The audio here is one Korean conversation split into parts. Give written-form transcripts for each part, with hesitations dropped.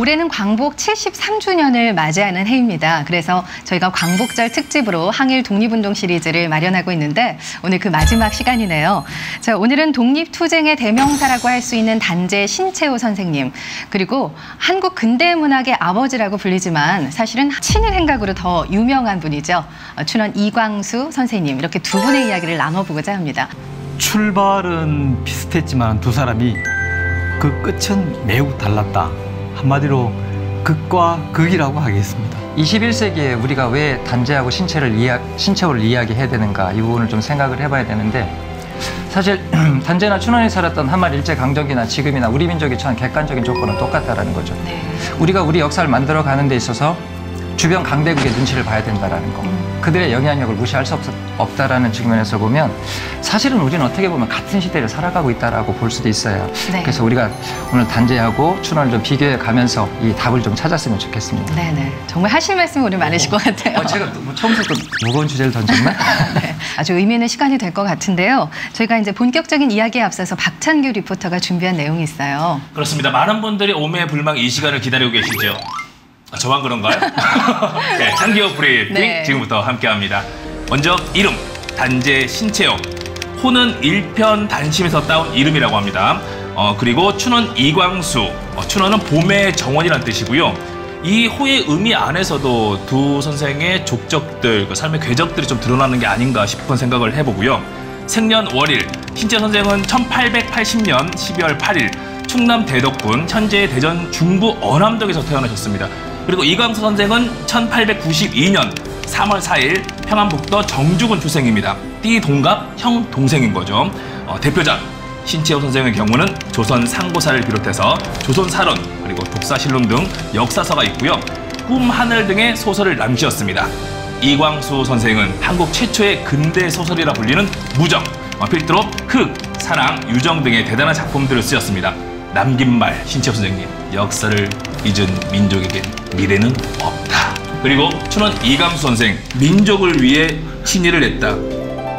올해는 광복 73주년을 맞이하는 해입니다. 그래서 저희가 광복절 특집으로 항일 독립운동 시리즈를 마련하고 있는데 오늘 그 마지막 시간이네요. 자, 오늘은 독립투쟁의 대명사라고 할 수 있는 단재 신채호 선생님, 그리고 한국 근대문학의 아버지라고 불리지만 사실은 친일 행각으로 더 유명한 분이죠. 춘원 이광수 선생님, 이렇게 두 분의 이야기를 나눠보고자 합니다. 출발은 비슷했지만 두 사람이 그 끝은 매우 달랐다. 한마디로 극과 극이라고 하겠습니다. 21세기에 우리가 왜 단재하고 신채호를 이야기해야 되는가, 이 부분을 좀 생각을 해봐야 되는데, 사실 단재나 춘원이 살았던 한말 일제강점기나 지금이나 우리 민족이 처한 객관적인 조건은 똑같다라는 거죠. 네. 우리가 우리 역사를 만들어가는 데 있어서 주변 강대국의 눈치를 봐야 된다는 거, 그들의 영향력을 무시할 수 없다라는 측면에서 보면 사실은 우리는 어떻게 보면 같은 시대를 살아가고 있다라고 볼 수도 있어요. 네. 그래서 우리가 오늘 단재하고 춘원을 좀 비교해 가면서 이 답을 좀 찾았으면 좋겠습니다. 네네. 정말 하실 말씀이 오늘 많으실 것 같아요. 제가 처음부터 무거운 주제를 던졌나? 네, 아주 의미 있는 시간이 될 것 같은데요. 저희가 이제 본격적인 이야기에 앞서서 박찬규 리포터가 준비한 내용이 있어요. 그렇습니다. 많은 분들이 오매불망 이 시간을 기다리고 계시죠. 저만 그런가요? 네, 창기호 브리핑 네. 지금부터 함께합니다. 먼저 이름, 단재 신채호. 호는 일편 단심에서 따온 이름이라고 합니다. 그리고 춘원 이광수. 춘원은 봄의 정원이란 뜻이고요. 이 호의 의미 안에서도 두 선생의 족적들, 그 삶의 궤적들이 좀 드러나는 게 아닌가 싶은 생각을 해보고요. 생년월일, 신채호 선생은 1880년 12월 8일 충남 대덕군, 현재 대전 중부 언암동에서 태어나셨습니다. 그리고 이광수 선생은 1892년 3월 4일 평안북도 정주군 출생입니다. 띠 동갑, 형 동생인 거죠. 대표작 신채호 선생의 경우는 조선 상고사를 비롯해서 조선사론, 그리고 독사실록 등 역사서가 있고요. 꿈 하늘 등의 소설을 남기셨습니다. 이광수 선생은 한국 최초의 근대 소설이라 불리는 무정, 필두로 흑, 사랑, 유정 등의 대단한 작품들을 쓰셨습니다. 남긴 말, 신채호 선생님, 역사를 잊은 민족에겐 미래는 없다. 그리고 춘원 이광수 선생, 민족을 위해 친일을 했다.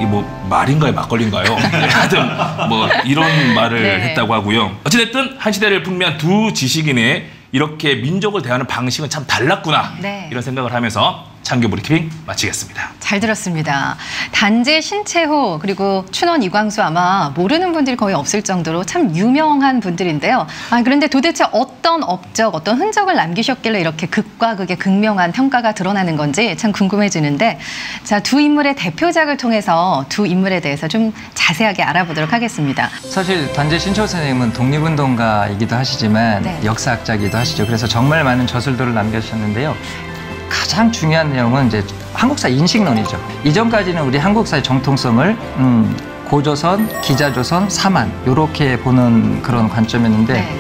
이 뭐 말인가요, 막걸리인가요? 하여튼 뭐 이런 말을 네. 했다고 하고요. 어찌됐든 한 시대를 풍미한 두 지식인의 이렇게 민족을 대하는 방식은 참 달랐구나. 네. 이런 생각을 하면서 창규 브리핑 마치겠습니다. 잘 들었습니다. 단재 신채호 그리고 춘원 이광수, 아마 모르는 분들이 거의 없을 정도로 참 유명한 분들인데요. 그런데 도대체 어떤 업적, 어떤 흔적을 남기셨길래 이렇게 극과 극의 극명한 평가가 드러나는 건지 참 궁금해지는데, 자, 두 인물의 대표작을 통해서 두 인물에 대해서 좀 자세하게 알아보도록 하겠습니다. 사실 단재 신채호 선생님은 독립운동가이기도 하시지만 네. 역사학자이기도 하시죠. 그래서 정말 많은 저술들을 남겨주셨는데요. 가장 중요한 내용은 이제 한국사 인식론이죠. 이전까지는 우리 한국사의 정통성을 고조선, 기자조선, 사만 이렇게 보는 그런 관점이었는데, 네.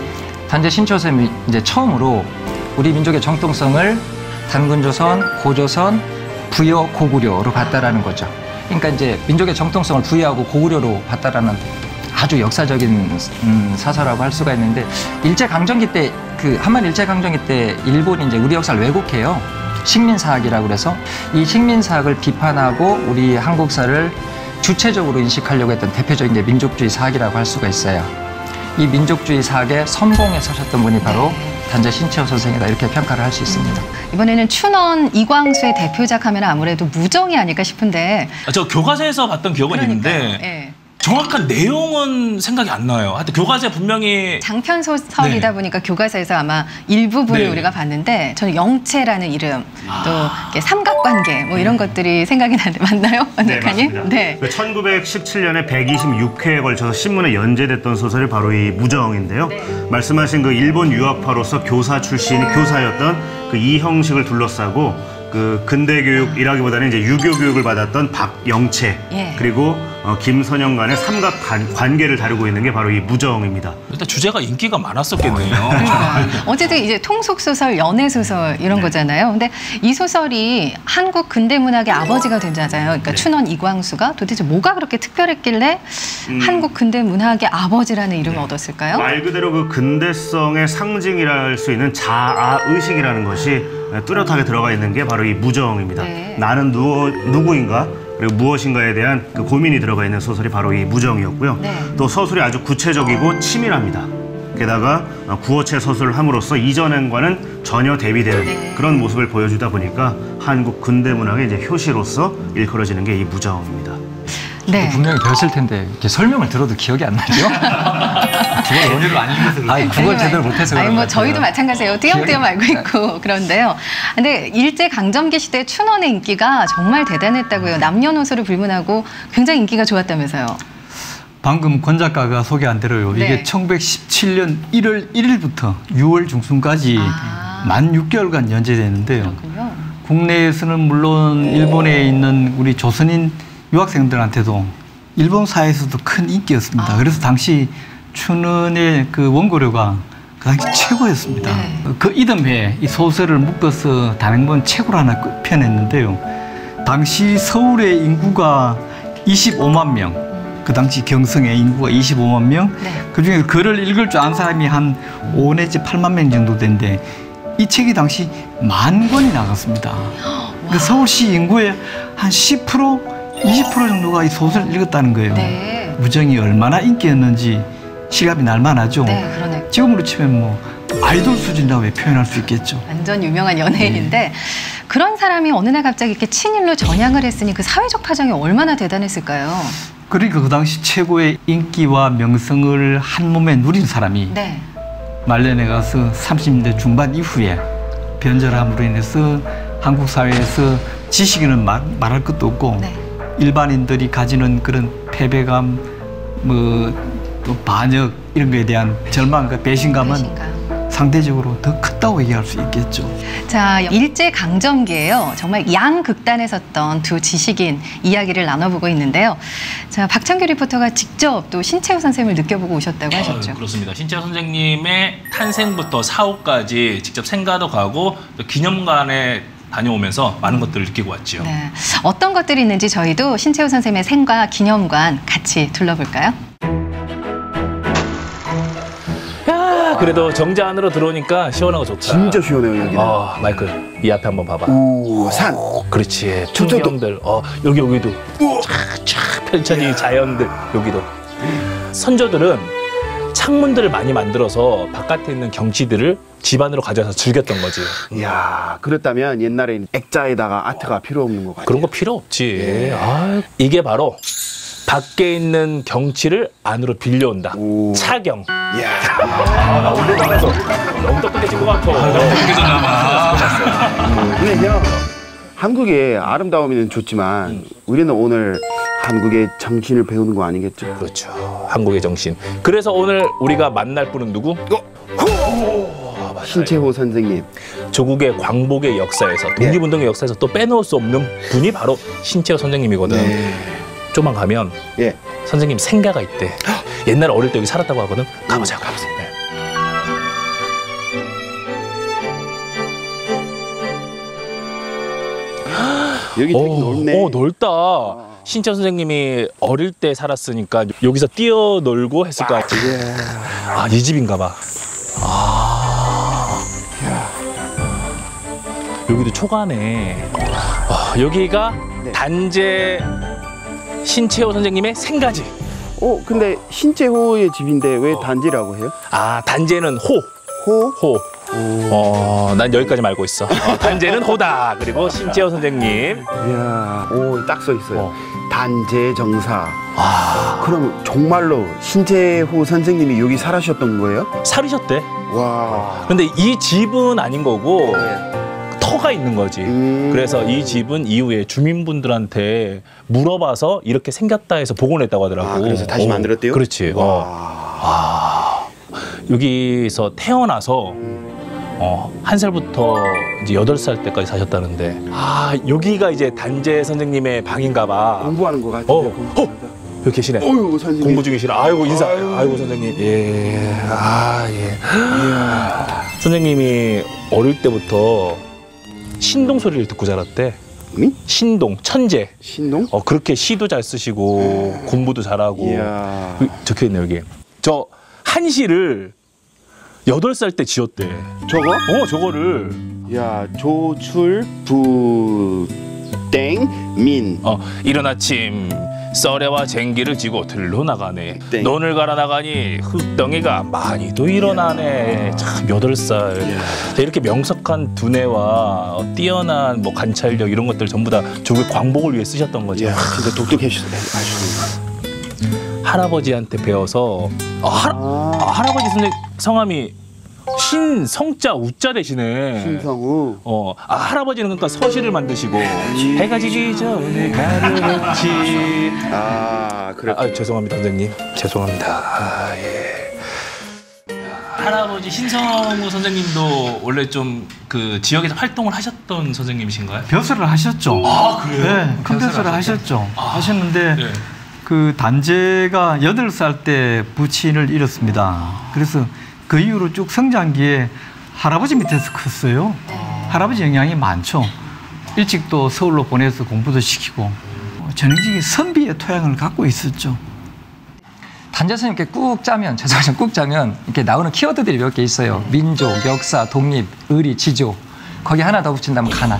단재 신채호 선생님이 이제 처음으로 우리 민족의 정통성을 단군조선, 고조선, 부여, 고구려로 봤다라는 거죠. 그러니까 이제 민족의 정통성을 부여하고 고구려로 봤다라는 아주 역사적인 사서라고 할 수가 있는데, 일제강점기 때, 그 한말 일제강점기 때 일본이 이제 우리 역사를 왜곡해요. 식민사학이라고 그래서 이 식민사학을 비판하고 우리 한국사를 주체적으로 인식하려고 했던 대표적인 게 민족주의 사학이라고 할 수가 있어요. 이 민족주의 사학의 선봉에 서셨던 분이 바로 단재 신채호 선생이다, 이렇게 평가를 할 수 있습니다. 이번에는 춘원 이광수의 대표작 하면 아무래도 무정이 아닐까 싶은데. 저 교과서에서 봤던 기억은 그러니까요. 있는데 예. 정확한 내용은 생각이 안 나요. 하여튼 교과서에 분명히 장편 소설이다 네. 보니까 교과서에서 아마 일부분을 네. 우리가 봤는데, 저는 영채라는 이름, 또 이렇게 삼각관계 뭐 이런 것들이 생각이 나는데 맞나요? 네, 작가님? 맞습니다. 네. 1917년에 126회에 걸쳐서 신문에 연재됐던 소설이 바로 이 무정인데요. 말씀하신 그 일본 유학파로서 교사 출신 교사였던 그 이 형식을 둘러싸고 그 근대 교육이라기보다는 이제 유교 교육을 받았던 박영채, 예. 그리고 김선영 간의 삼각 관계를 다루고 있는 게 바로 이 무정입니다. 일단 주제가 인기가 많았었겠네요. 그러니까. 어쨌든 이제 통속소설, 연애소설 이런 거잖아요. 근데 이 소설이 한국 근대문학의 아버지가 되잖아요. 그러니까 춘원 이광수가 도대체 뭐가 그렇게 특별했길래 한국 근대문학의 아버지라는 이름을 얻었을까요? 말 그대로 그 근대성의 상징이라 할 수 있는 자아의식이라는 것이 뚜렷하게 들어가 있는 게 바로 이 무정입니다. 네. 나는 누구인가? 그리고 무엇인가에 대한 그 고민이 들어가 있는 소설이 바로 이 무정이었고요. 네. 또 서술이 아주 구체적이고 치밀합니다. 게다가 구어체 서술을 함으로써 이전행과는 전혀 대비되는 네. 그런 모습을 보여주다 보니까 한국 근대 문학의 이제 효시로서 일컬어지는 게 이 무정입니다. 네. 분명히 배웠을 텐데 이렇게 설명을 들어도 기억이 안 나죠? 그걸 원래로 안 읽어서 그래요. 아니 그걸 제대로 못해서 아니 그런 뭐 것 저희도 같아요. 마찬가지예요. 띄엄띄엄 알고 있고 그런데요. 근데 일제 강점기 시대 춘원의 인기가 정말 대단했다고요. 남녀노소를 불문하고 굉장히 인기가 좋았다면서요. 방금 권 작가가 소개한 대로요. 네. 이게 1917년 1월 1일부터 6월 중순까지 만 6개월간 연재되는데요. 그렇군요. 국내에서는 물론 일본에 있는 우리 조선인 유학생들한테도 일본 사회에서도 큰 인기였습니다. 그래서 당시 춘원의 그 원고료가 그 당시 최고였습니다. 네. 그 이듬해 이 소설을 묶어서 단행본 책으로 하나 펴냈는데요. 당시 서울의 인구가 25만 명, 그 당시 경성의 인구가 25만 명, 네. 그중에 글을 읽을 줄 아는 사람이 한 5 내지 8만 명 정도 되는데 이 책이 당시 10,000권이 나갔습니다. 그 서울시 인구의 한 10%, 20% 정도가 이 소설을 읽었다는 거예요. 네. 무정이 얼마나 인기였는지 실감이 날 만하죠. 네, 그러네. 지금으로 치면 뭐 아이돌 수준이라고 표현할 수 있겠죠. 완전 유명한 연예인인데 그런 사람이 어느 날 갑자기 이렇게 친일로 전향을 했으니 그 사회적 파장이 얼마나 대단했을까요? 그러니까 그 당시 최고의 인기와 명성을 한 몸에 누린 사람이 네. 말년에 가서 30대 중반 이후에 변절함으로 인해서 한국 사회에서 지식인은 말할 것도 없고 네. 일반인들이 가지는 그런 패배감, 뭐 또 반역 이런 거에 대한 절망과 배신감은 배신감. 상대적으로 더 컸다고 얘기할 수 있겠죠. 자, 일제 강점기에요. 정말 양극단에 섰던 두 지식인 이야기를 나눠보고 있는데요. 자, 박찬규 리포터가 직접 또 신채호 선생님을 느껴보고 오셨다고 하셨죠. 그렇습니다. 신채호 선생님의 탄생부터 사후까지 직접 생가도 가고 또 기념관에 다녀오면서 많은 것들을 느끼고 왔죠. 네. 어떤 것들이 있는지 저희도 신채호 선생님의 생과 기념관 같이 둘러볼까요? 그래도 정자 안으로 들어오니까 시원하고 좋다. 진짜 시원해요 여기는. 마이클 이 앞에 한번 봐봐. 오, 산. 그렇지. 저쪽도. 풍경들. 여기도 쫙 펼쳐진 자연들. 여기도. 선조들은 창문들을 많이 만들어서 바깥에 있는 경치들을 집 안으로 가져와서 즐겼던 거지. 이야, 그렇다면 옛날에 액자에다가 아트가 필요 없는 것 같아요. 그런 거 필요 없지. 이게 바로 밖에 있는 경치를 안으로 빌려온다. 오. 차경. 이야. 나 올레방에서 너무 똑똑해진 것 같아. 너무 똑똑해졌나 근데 형, 한국의 아름다움은 좋지만 우리는 오늘 한국의 정신을 배우는 거 아니겠죠? 그렇죠. 한국의 정신. 그래서 오늘 우리가 만날 분은 누구? 신채호 선생님. 조국의 광복의 역사에서, 독립운동의 역사에서 또 빼놓을 수 없는 분이 바로 신채호 선생님이거든. 네. 좀만 가면 예. 선생님 생가가 있대. 옛날 어릴 때 여기 살았다고 하거든. 가보자. 네. 여기 되게 넓네. 넓다. 신채호 선생님이 어릴 때 살았으니까 여기서 뛰어놀고 했을 것 같아. 이 집인가 봐. 여기도 초가네. 여기가 네. 단재 신채호 선생님의 생가지. 근데 신채호의 집인데 왜 단지라고 해요? 단재는 호? 난 여기까지 알고 있어. 단재는 호다. 그리고 신채호 선생님. 이야, 딱 써 있어요. 단재정사. 그럼 정말로 신채호 선생님이 여기 살으셨던 거예요? 살으셨대. 와. 근데 이 집은 아닌 거고 네. 터가 있는 거지. 그래서 이 집은 이후에 주민분들한테 물어봐서 이렇게 생겼다 해서 복원했다고 하더라고. 그래서 다시 만들었대요? 그렇지. 여기서 태어나서 한 살부터 이제 8살 때까지 사셨다는데 여기가 이제 단재 선생님의 방인가 봐. 공부하는 것 같은데. 여기 계시네. 어휴, 선생님. 공부 중이시라. 아이고 인사. 아이고 선생님. 예. 선생님이 어릴 때부터 신동 소리를 듣고 자랐대. 신동, 천재. 신동? 그렇게 시도 잘 쓰시고 공부도 잘하고. 이야. 적혀 있네 여기. 저 한시를 8살 때 지었대. 저거? 저거를. 야, 조출 부 땡 민. 이른 아침 썰애와 쟁기를 지고 들러 나가네. 땡. 논을 갈아 나가니 흙덩이가 많이도 일어나네. 참 8살. 자, 이렇게 명석한 두뇌와 뛰어난 뭐 관찰력 이런 것들 전부 다 조국 광복을 위해 쓰셨던 거죠. 야, 진짜 독특하시네요. 할아버지한테 배워서 할아버지 성함이 신성자 우자 대신에 신성우. 할아버지는 그러니까 서시를 만드시고 해가 지기 전에 가르치. 그래. 죄송합니다 선생님. 죄송합니다. 예. 할아버지 신성우 선생님도 원래 좀 그 지역에서 활동을 하셨던 선생님이신가요? 벼슬을 하셨죠. 그래요? 네, 큰 벼슬을 하셨죠. 하셨는데 네. 그 단제가 8살 때 부친을 잃었습니다. 그래서 그 이후로 쭉 성장기에 할아버지 밑에서 컸어요. 할아버지 영향이 많죠. 일찍 또 서울로 보내서 공부도 시키고 전형적인 선비의 토양을 갖고 있었죠. 단재 선생님께 꾹 짜면, 죄송하지만 꾹 짜면 이렇게 나오는 키워드들이 몇 개 있어요. 민족, 역사, 독립, 의리, 지조. 거기 하나 더 붙인다면 가난.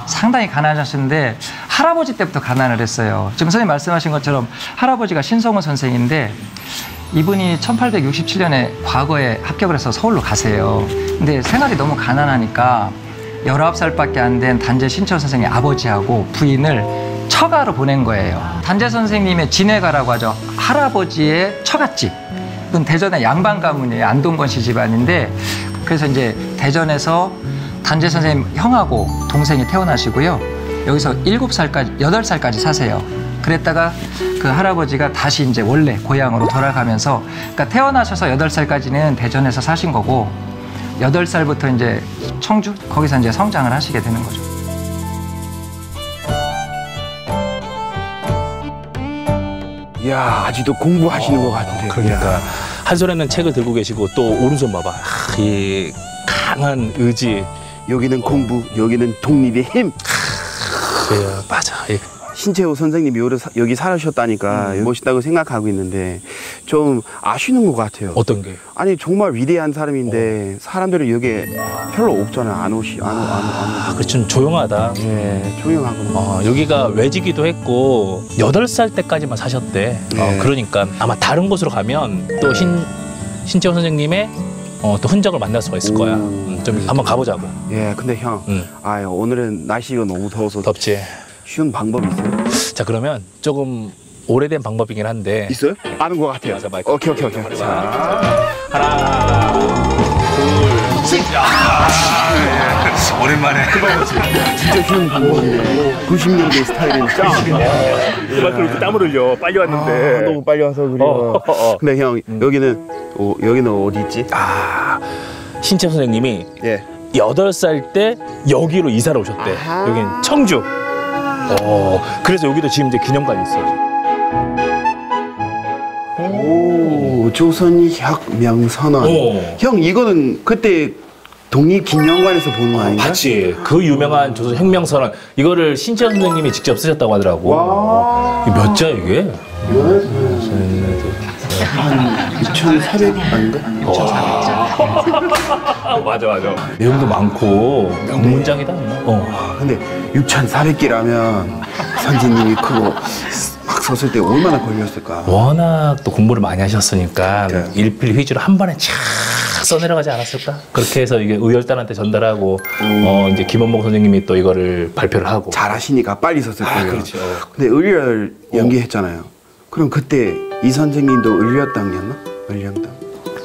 상당히 가난하셨는데 할아버지 때부터 가난을 했어요. 지금 선생님 말씀하신 것처럼 할아버지가 신성우 선생인데 이분이 1867년에 과거에 합격을 해서 서울로 가세요. 근데 생활이 너무 가난하니까 19살밖에 안 된 단재 신철 선생의 아버지하고 부인을 처가로 보낸 거예요. 단재 선생님의 진해가라고 하죠. 할아버지의 처갓집. 그건 대전의 양반 가문이에요. 안동건 씨 집안인데 그래서 이제 대전에서 단재 선생님 형하고 동생이 태어나시고요. 여기서 8살까지 사세요. 그랬다가 그 할아버지가 다시 이제 원래 고향으로 돌아가면서 그러니까 태어나셔서 8살까지는 대전에서 사신 거고 8살부터 이제 청주 거기서 이제 성장을 하시게 되는 거죠. 이야, 아직도 공부하시는 것 같은데. 그러니까 한 손에는 책을 들고 계시고 또 오른손 봐봐. 이 강한 의지. 여기는 공부, 여기는 독립의 힘. 그래요, 맞아. 신채호 선생님이 여기 살으셨다니까 멋있다고 생각하고 있는데 좀 아쉬운 것 같아요. 어떤 게? 아니 정말 위대한 사람인데 사람들은 여기에 별로 없잖아. 안 오시. 그렇죠. 좀 조용하다. 예, 조용하고. 여기가 외지기도 했고 8살 때까지만 사셨대. 네. 그러니까 아마 다른 곳으로 가면 또 신채호 선생님의 또 흔적을 만날 수가 있을 거야. 좀 한번 가보자고. 예, 근데 형, 오늘은 날씨가 너무 더워서 덥지. 쉬운 방법이 있어요? 자, 그러면 조금 오래된 방법이긴 한데. 있어요? 아는 것 같아요. 맞아, 마이크. 오케이. 자, 하나, 둘, 셋. 오랜만에. 진짜 쉬운 방법이네. 90년대 스타일은 짱. 이만큼 이렇게 땀을 흘려. 빨리 왔는데. 너무 빨리 와서 그래요. 근데 형, 여기는 어디 있지? 신채 선생님이 예. 8살 때 여기로 이사를 오셨대. 아하. 여긴 청주. 그래서 여기도 지금 이제 기념관이 있어요. 오, 조선혁명선언. 형, 이거는 그때 독립기념관에서 보는 거 아닌가? 맞지. 그 유명한 조선 혁명선언. 이거를 신채 선생님이 직접 쓰셨다고 하더라고. 와. 이게 몇 자 이게? 한 2,400 아닌가? 맞아. 내용도 많고 명문장이다. 근데 6,400개라면 선생님이 그거 막 썼을 때 얼마나 걸렸을까? 워낙 또 공부를 많이 하셨으니까 네. 일필휘주로 한 번에 쫙 써내려가지 않았을까? 그렇게 해서 이게 의열단한테 전달하고 이제 김원봉 선생님이 또 이거를 발표를 하고. 잘하시니까 빨리 썼을 거예요. 그렇죠. 근데 의열 연기했잖아요. 그럼 그때 이 선생님도 의열당이었나? 의열당?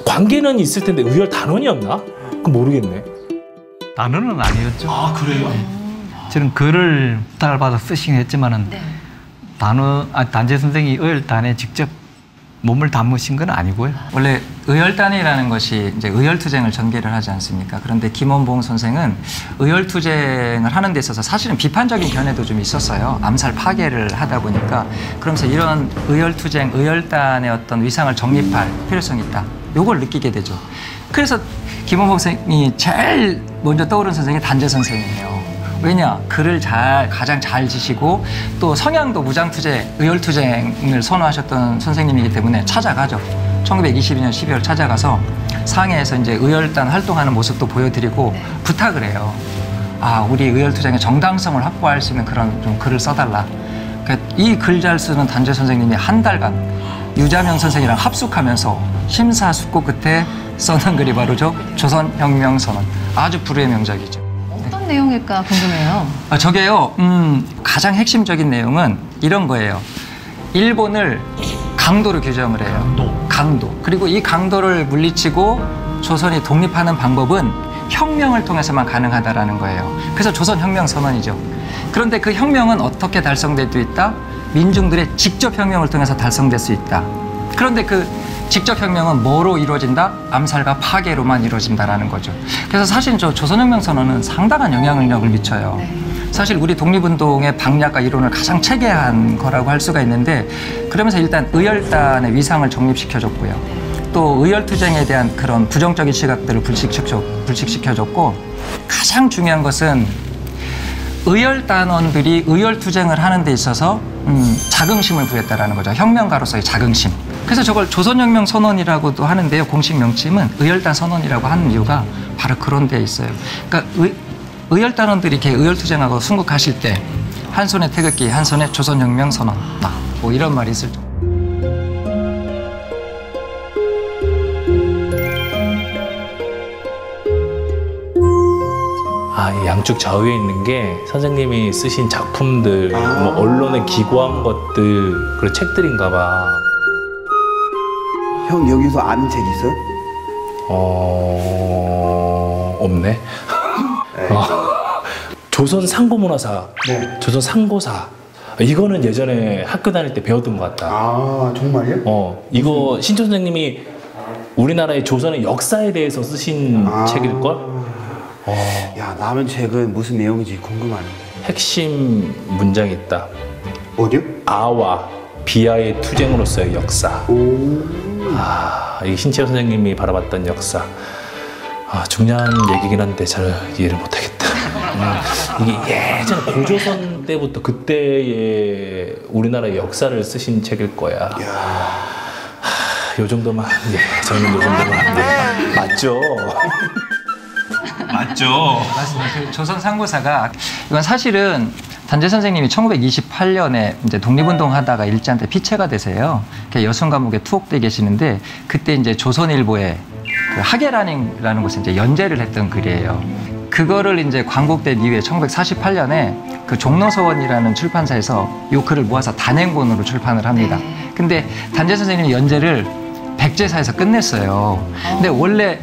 관계는 있을 텐데 의열 단원이었나? 그건 모르겠네. 단어는 아니었죠. 아, 그래요? 저는 글을 부탁을 받아 쓰시긴 했지만은 단재 선생이 의열단에 직접 몸을 담으신 건 아니고요. 원래 의열단이라는 것이 이제 의열투쟁을 전개를 하지 않습니까? 그런데 김원봉 선생은 의열투쟁을 하는 데 있어서 사실은 비판적인 견해도 좀 있었어요. 암살 파괴를 하다 보니까. 그러면서 이런 의열투쟁, 의열단의 어떤 위상을 정립할 필요성이 있다. 요걸 느끼게 되죠. 그래서 김원봉 선생이 제일 먼저 떠오른 선생이 단재 선생이에요. 왜냐? 글을 가장 잘 지시고 또 성향도 무장투쟁, 의열투쟁을 선호하셨던 선생님이기 때문에 찾아가죠. 1922년 12월 찾아가서 상해에서 이제 의열단 활동하는 모습도 보여드리고 부탁을 해요. 우리 의열투쟁의 정당성을 확보할 수 있는 그런 좀 글을 써달라. 이 글 잘 쓰는 단재 선생님이 한 달간 유자명 선생이랑 합숙하면서 심사숙고 끝에 써놓은 글이 바로 조선혁명선언. 아주 불후의 명작이죠. 어떤 내용일까 궁금해요. 저게요, 가장 핵심적인 내용은 이런 거예요. 일본을 강도로 규정을 해요. 강도. 그리고 이 강도를 물리치고 조선이 독립하는 방법은 혁명을 통해서만 가능하다라는 거예요. 그래서 조선혁명선언이죠. 그런데 그 혁명은 어떻게 달성될 수 있다? 민중들의 직접 혁명을 통해서 달성될 수 있다. 그런데 그 직접 혁명은 뭐로 이루어진다? 암살과 파괴로만 이루어진다라는 거죠. 그래서 사실 저 조선혁명선언은 상당한 영향력을 미쳐요. 네. 사실 우리 독립운동의 방략과 이론을 가장 체계한 거라고 할 수가 있는데, 그러면서 일단 의열단의 위상을 정립시켜줬고요. 또 의열투쟁에 대한 그런 부정적인 시각들을 불식시켜줬고, 가장 중요한 것은 의열단원들이 의열투쟁을 하는 데 있어서 자긍심을 부였다라는 거죠. 혁명가로서의 자긍심. 그래서 저걸 조선혁명선언이라고도 하는데요. 공식 명칭은 의열단 선언이라고 하는 이유가 바로 그런 데 있어요. 그러니까 의열단원들이 이렇게 의열투쟁하고 순국하실 때 한 손에 태극기, 한 손에 조선혁명선언, 뭐 이런 말이 있을 정도. 이 양쪽 좌우에 있는 게 선생님이 쓰신 작품들, 뭐 언론에 기고한 것들, 그런 책들인가 봐. 형 여기서 아는 책 있어요? 없네. 조선 상고문화사, 조선 상고사. 이거는 예전에 학교 다닐 때 배웠던 것 같다. 아, 정말요? 이거 신조 선생님이 우리나라의 조선의 역사에 대해서 쓰신 책일걸? 야, 남은 책은 무슨 내용인지 궁금하네. 핵심 문장이 있다. 어디요? 아와 비아의 투쟁으로서의 역사. 이게 신채호 선생님이 바라봤던 역사. 중요한 얘기긴 한데 잘 이해를 못하겠다. 이게 예전에 고조선 때부터 그때의 우리나라의 역사를 쓰신 책일 거야. 요 정도만, 저는 요 정도만. 맞죠? 맞죠? 맞습니다. 그 조선 상고사가, 이건 사실은 단재 선생님이 1928년에 이제 독립운동 하다가 일제한테 피체가 되세요. 여성 감옥에 투옥돼 계시는데, 그때 이제 조선일보에 그 하계란이라는 곳에 이제 연재를 했던 글이에요. 그거를 이제 광복된 이후에 1948년에 그 종로서원이라는 출판사에서 이 글을 모아서 단행본으로 출판을 합니다. 근데 단재 선생님이 연재를 백제사에서 끝냈어요. 근데 원래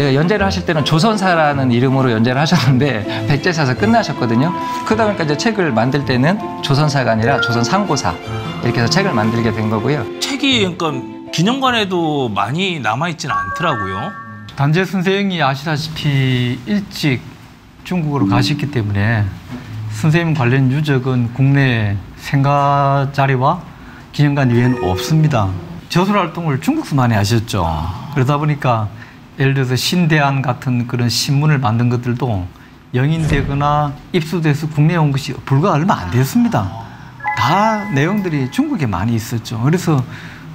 연재를 하실 때는 조선사라는 이름으로 연재를 하셨는데 백제사에서 끝나셨거든요. 그러다 보니까 이제 책을 만들 때는 조선사가 아니라 조선상고사 이렇게 해서 책을 만들게 된 거고요. 책이 그러니까 기념관에도 많이 남아있지는 않더라고요. 단재 선생이 아시다시피 일찍 중국으로 가셨기 때문에 선생님 관련 유적은 국내 생가 자리와 기념관 이외에는 없습니다. 저술 활동을 중국에서 많이 하셨죠. 그러다 보니까 예를 들어서 신대안 같은 그런 신문을 만든 것들도 영인되거나 입수돼서 국내에 온 것이 불과 얼마 안 됐습니다. 다 내용들이 중국에 많이 있었죠. 그래서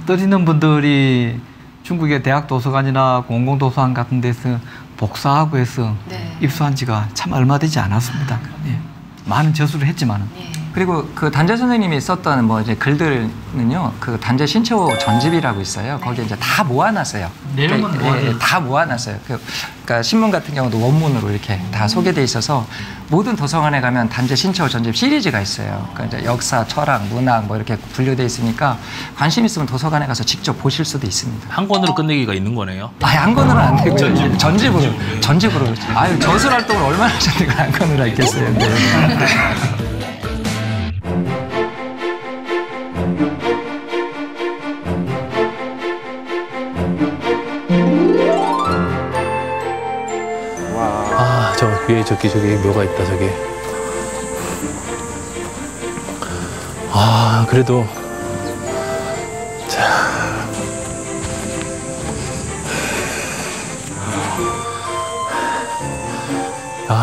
떠있는 분들이 중국의 대학 도서관이나 공공도서관 같은 데서 복사하고 해서 입수한 지가 참 얼마 되지 않았습니다. 많은 저술을 했지만은. 그리고 그 단재 선생님이 썼던 뭐 이제 글들은요, 그 단재 신채호 전집이라고 있어요. 거기에 이제 다 모아놨어요. 내용은 다 모아놨어요. 그러니까 신문 같은 경우도 원문으로 이렇게 다 소개돼 있어서 모든 도서관에 가면 단재 신채호 전집 시리즈가 있어요. 그러니까 이제 역사, 철학, 문학 뭐 이렇게 분류돼 있으니까 관심 있으면 도서관에 가서 직접 보실 수도 있습니다. 한 권으로 끝내기가 있는 거네요. 한 권으로는 안 되고요. 전집으로. 아유, 저술 활동을 얼마나 하셨는데 한 권으로 했겠어요. 네. 저 위에 저기 묘가 있다, 저기. 그래도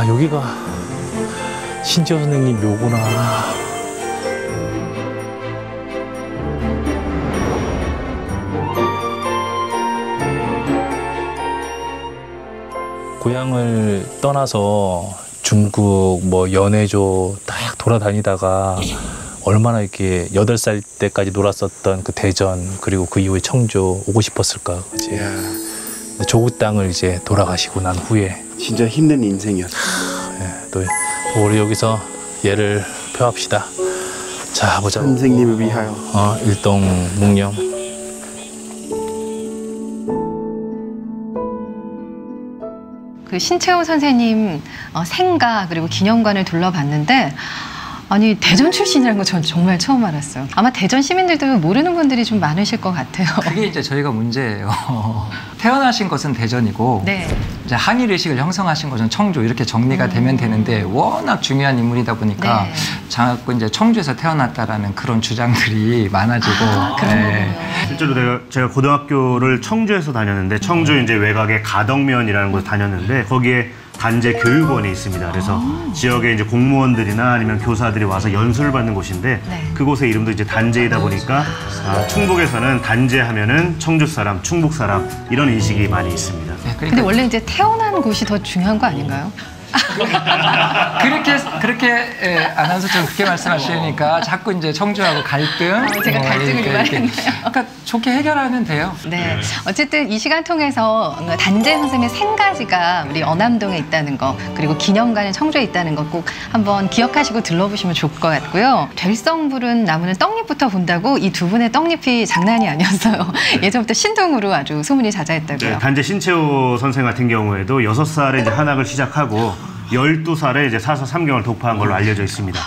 여기가 신채호 선생님 묘구나. 고향을 떠나서 중국 뭐 연해조 딱 돌아다니다가 얼마나 이렇게 8살 때까지 놀았었던 그 대전 그리고 그 이후에 청주 오고 싶었을까. 그치? 조국 땅을 이제 돌아가시고 난 후에 진짜 힘든 인생이었어. 또 우리 여기서 예를 표합시다. 자, 보자. 선생님을 위하여. 일동 묵념. 그 신채호 선생님 생가 그리고 기념관을 둘러봤는데 아니 대전 출신이라는 거 전 정말 처음 알았어요. 아마 대전 시민들도 모르는 분들이 좀 많으실 것 같아요. 그게 이제 저희가 문제예요. 태어나신 것은 대전이고 네. 이제 항일 의식을 형성하신 것은 청주 이렇게 정리가 되면 되는데 워낙 중요한 인물이다 보니까 네. 자꾸 이제 청주에서 태어났다라는 그런 주장들이 많아지고 그런 네. 거군요. 실제로 제가 고등학교를 청주에서 다녔는데 청주 이제 외곽에 가덕면이라는 곳에 다녔는데 거기에 단재 교육원이 있습니다. 그래서 지역에 이제 공무원들이나 아니면 교사들이 와서 연수를 받는 곳인데 네. 그곳의 이름도 이제 단재이다 보니까 충북에서는 단재 하면은 청주 사람, 충북 사람 이런 인식이 많이 있습니다. 네, 근데 원래 이제 태어난 곳이 더 중요한 거 아닌가요? 그렇게 아나운서처럼 그렇게 말씀하시니까 자꾸 이제 청주하고 갈등. 제가 갈등을 유발했네요. 그러니까 좋게 해결하면 돼요. 네. 어쨌든 이 시간 통해서 단재 선생님의 생가지가 우리 어남동에 있다는 거 그리고 기념관은 청주에 있다는 거 꼭 한번 기억하시고 들러보시면 좋을 것 같고요. 될성부른 나무는 떡잎부터 본다고 이 두 분의 떡잎이 장난이 아니었어요. 예전부터 신동으로 아주 소문이 자자했다고요. 네, 단재 신채호 선생 같은 경우에도 6살에 이제 한학을 시작하고 12살에 이제 사서 3경을 독파한 걸로 알려져 있습니다.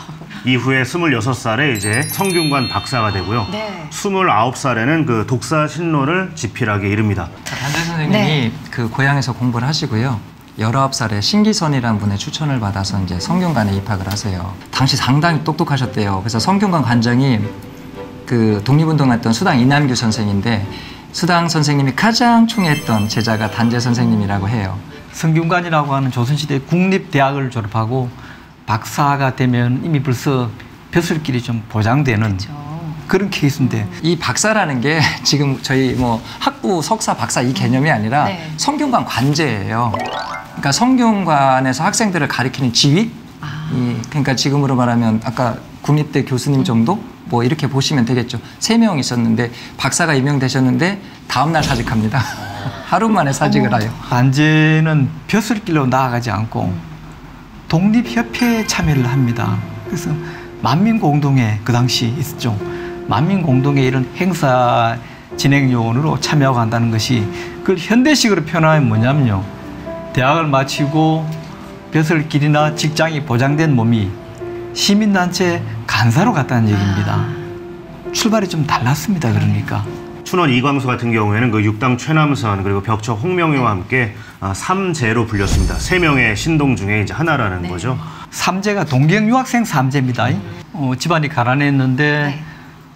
이후에 26살에 이제 성균관 박사가 되고요. 네. 29살에는 그 독사 신론을 집필하게 이릅니다. 단재 선생님이 네. 그 고향에서 공부를 하시고요. 19살에 신기선이라는 분의 추천을 받아서 이제 성균관에 입학을 하세요. 당시 상당히 똑똑하셨대요. 그래서 성균관 관장이 그 독립운동했던 수당 이남규 선생인데 수당 선생님이 가장 총애했던 제자가 단재 선생님이라고 해요. 성균관이라고 하는 조선시대 국립대학을 졸업하고 박사가 되면 이미 벌써 벼슬길이 좀 보장되는 그렇죠. 그런 케이스인데 이 박사라는 게 지금 저희 뭐 학부 석사 박사 이 개념이 아니라 네. 성균관 관제예요. 그러니까 성균관에서 학생들을 가리키는 지위? 그러니까 지금으로 말하면 아까 국립대 교수님 정도? 뭐 이렇게 보시면 되겠죠. 3명 있었는데 박사가 임명되셨는데 다음날 사직합니다. 하루 만에 사직을 해요. 단재는 벼슬길로 나아가지 않고 독립협회에 참여를 합니다. 그래서 만민공동회 그 당시 있었죠. 만민공동회 이런 행사 진행 요원으로 참여하고 한다는 것이 그걸 현대식으로 표현하면 뭐냐면요. 대학을 마치고 벼슬길이나 직장이 보장된 몸이 시민단체 간사로 갔다는 얘기입니다. 출발이 좀 달랐습니다. 그러니까. 춘원 이광수 같은 경우에는 그 육당 최남선 그리고 벽초 홍명희와 함께 삼재로 불렸습니다. 3명의 신동 중에 이제 하나라는 거죠. 삼재가 동경 유학생 삼재입니다. 집안이 가난했는데 네.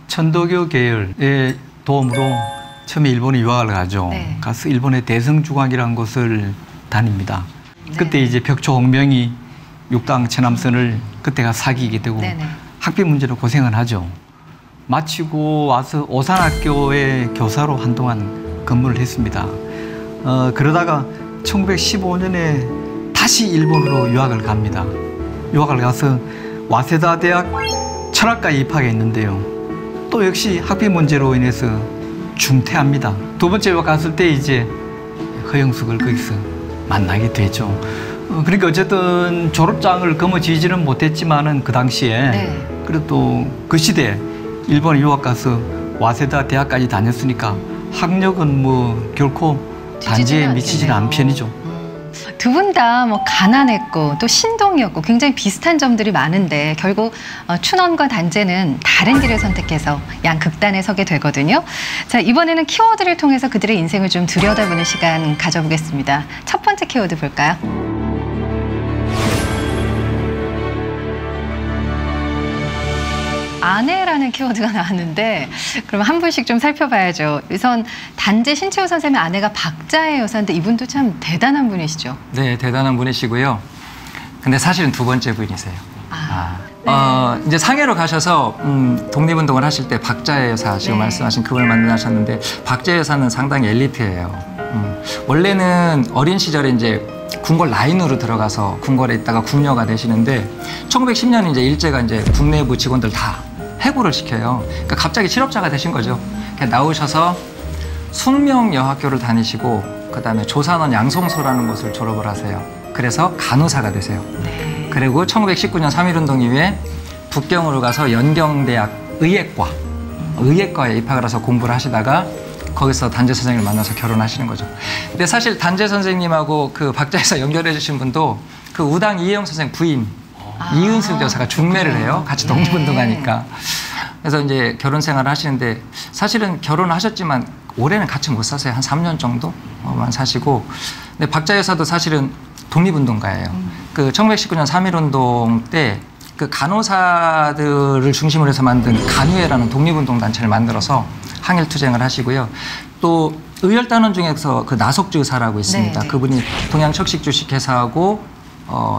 천도교 계열의 도움으로 처음에 일본에 유학을 가죠. 네. 가서 일본의 대성중학이라는 곳을 다닙니다. 네. 그때 이제 벽초 홍명희 육당 최남선을 그때가 사귀게 되고 네네. 학비 문제로 고생을 하죠. 마치고 와서 오산학교의 교사로 한동안 근무를 했습니다. 그러다가 1915년에 다시 일본으로 유학을 갑니다. 유학을 가서 와세다 대학 철학과에 입학했는데요. 또 역시 학비 문제로 인해서 중퇴합니다. 2번째 유학 갔을 때 이제 허영숙을 거기서 만나게 되죠. 그러니까 어쨌든 졸업장을 거머쥐지는 못했지만은 그 당시에 네. 그래도 그 시대 일본에 유학 가서 와세다 대학까지 다녔으니까 학력은 뭐 결코 단지에 미치지는 않은 편이죠. 두 분 다 뭐 가난했고 또 신동이었고 굉장히 비슷한 점들이 많은데 결국 춘원과 단재는 다른 길을 선택해서 양 극단에 서게 되거든요. 자, 이번에는 키워드를 통해서 그들의 인생을 좀 들여다보는 시간 가져보겠습니다. 첫 번째 키워드 볼까요? 아내라는 키워드가 나왔는데 그럼 한 분씩 좀 살펴봐야죠. 우선 단재 신채호 선생님의 아내가 박자의 여사인데 이분도 참 대단한 분이시죠. 네, 대단한 분이시고요. 근데 사실은 2번째 부인이세요. 이제 상해로 가셔서 독립운동을 하실 때 박자의 여사 지금 네. 말씀하신 그분을 만나셨는데 박자의 여사는 상당히 엘리트예요. 원래는 어린 시절에 이제 궁궐 라인으로 들어가서 궁궐에 있다가 궁녀가 되시는데 1910년 이제 일제가 이제 국내부 직원들 다 해고를 시켜요. 그러니까 갑자기 실업자가 되신 거죠. 그러니까 나오셔서 숙명여학교를 다니시고 그다음에 조산원 양성소라는 곳을 졸업을 하세요. 그래서 간호사가 되세요. 네. 그리고 1919년 3.1운동 이후에 북경으로 가서 연경대학 의예과에 입학을 해서 공부를 하시다가 거기서 단재 선생님을 만나서 결혼하시는 거죠. 근데 사실 단재 선생님하고 그 박자에서 연결해 주신 분도 그 우당 이혜영 선생 부인 이은숙 여사가 중매를 해요. 같이 독립운동하니까. 그래서 이제 결혼 생활을 하시는데 사실은 결혼하셨지만 올해는 같이 못 사세요. 한 3년 정도만 사시고. 근데 박자 여사도 사실은 독립운동가예요. 그 1919년 3.1운동 때 그 간호사들을 중심으로 해서 만든 간우회라는 독립운동 단체를 만들어서 항일 투쟁을 하시고요. 또 의열단원 중에서 그 나석주 의사라고 있습니다. 네. 그분이 동양척식주식회사하고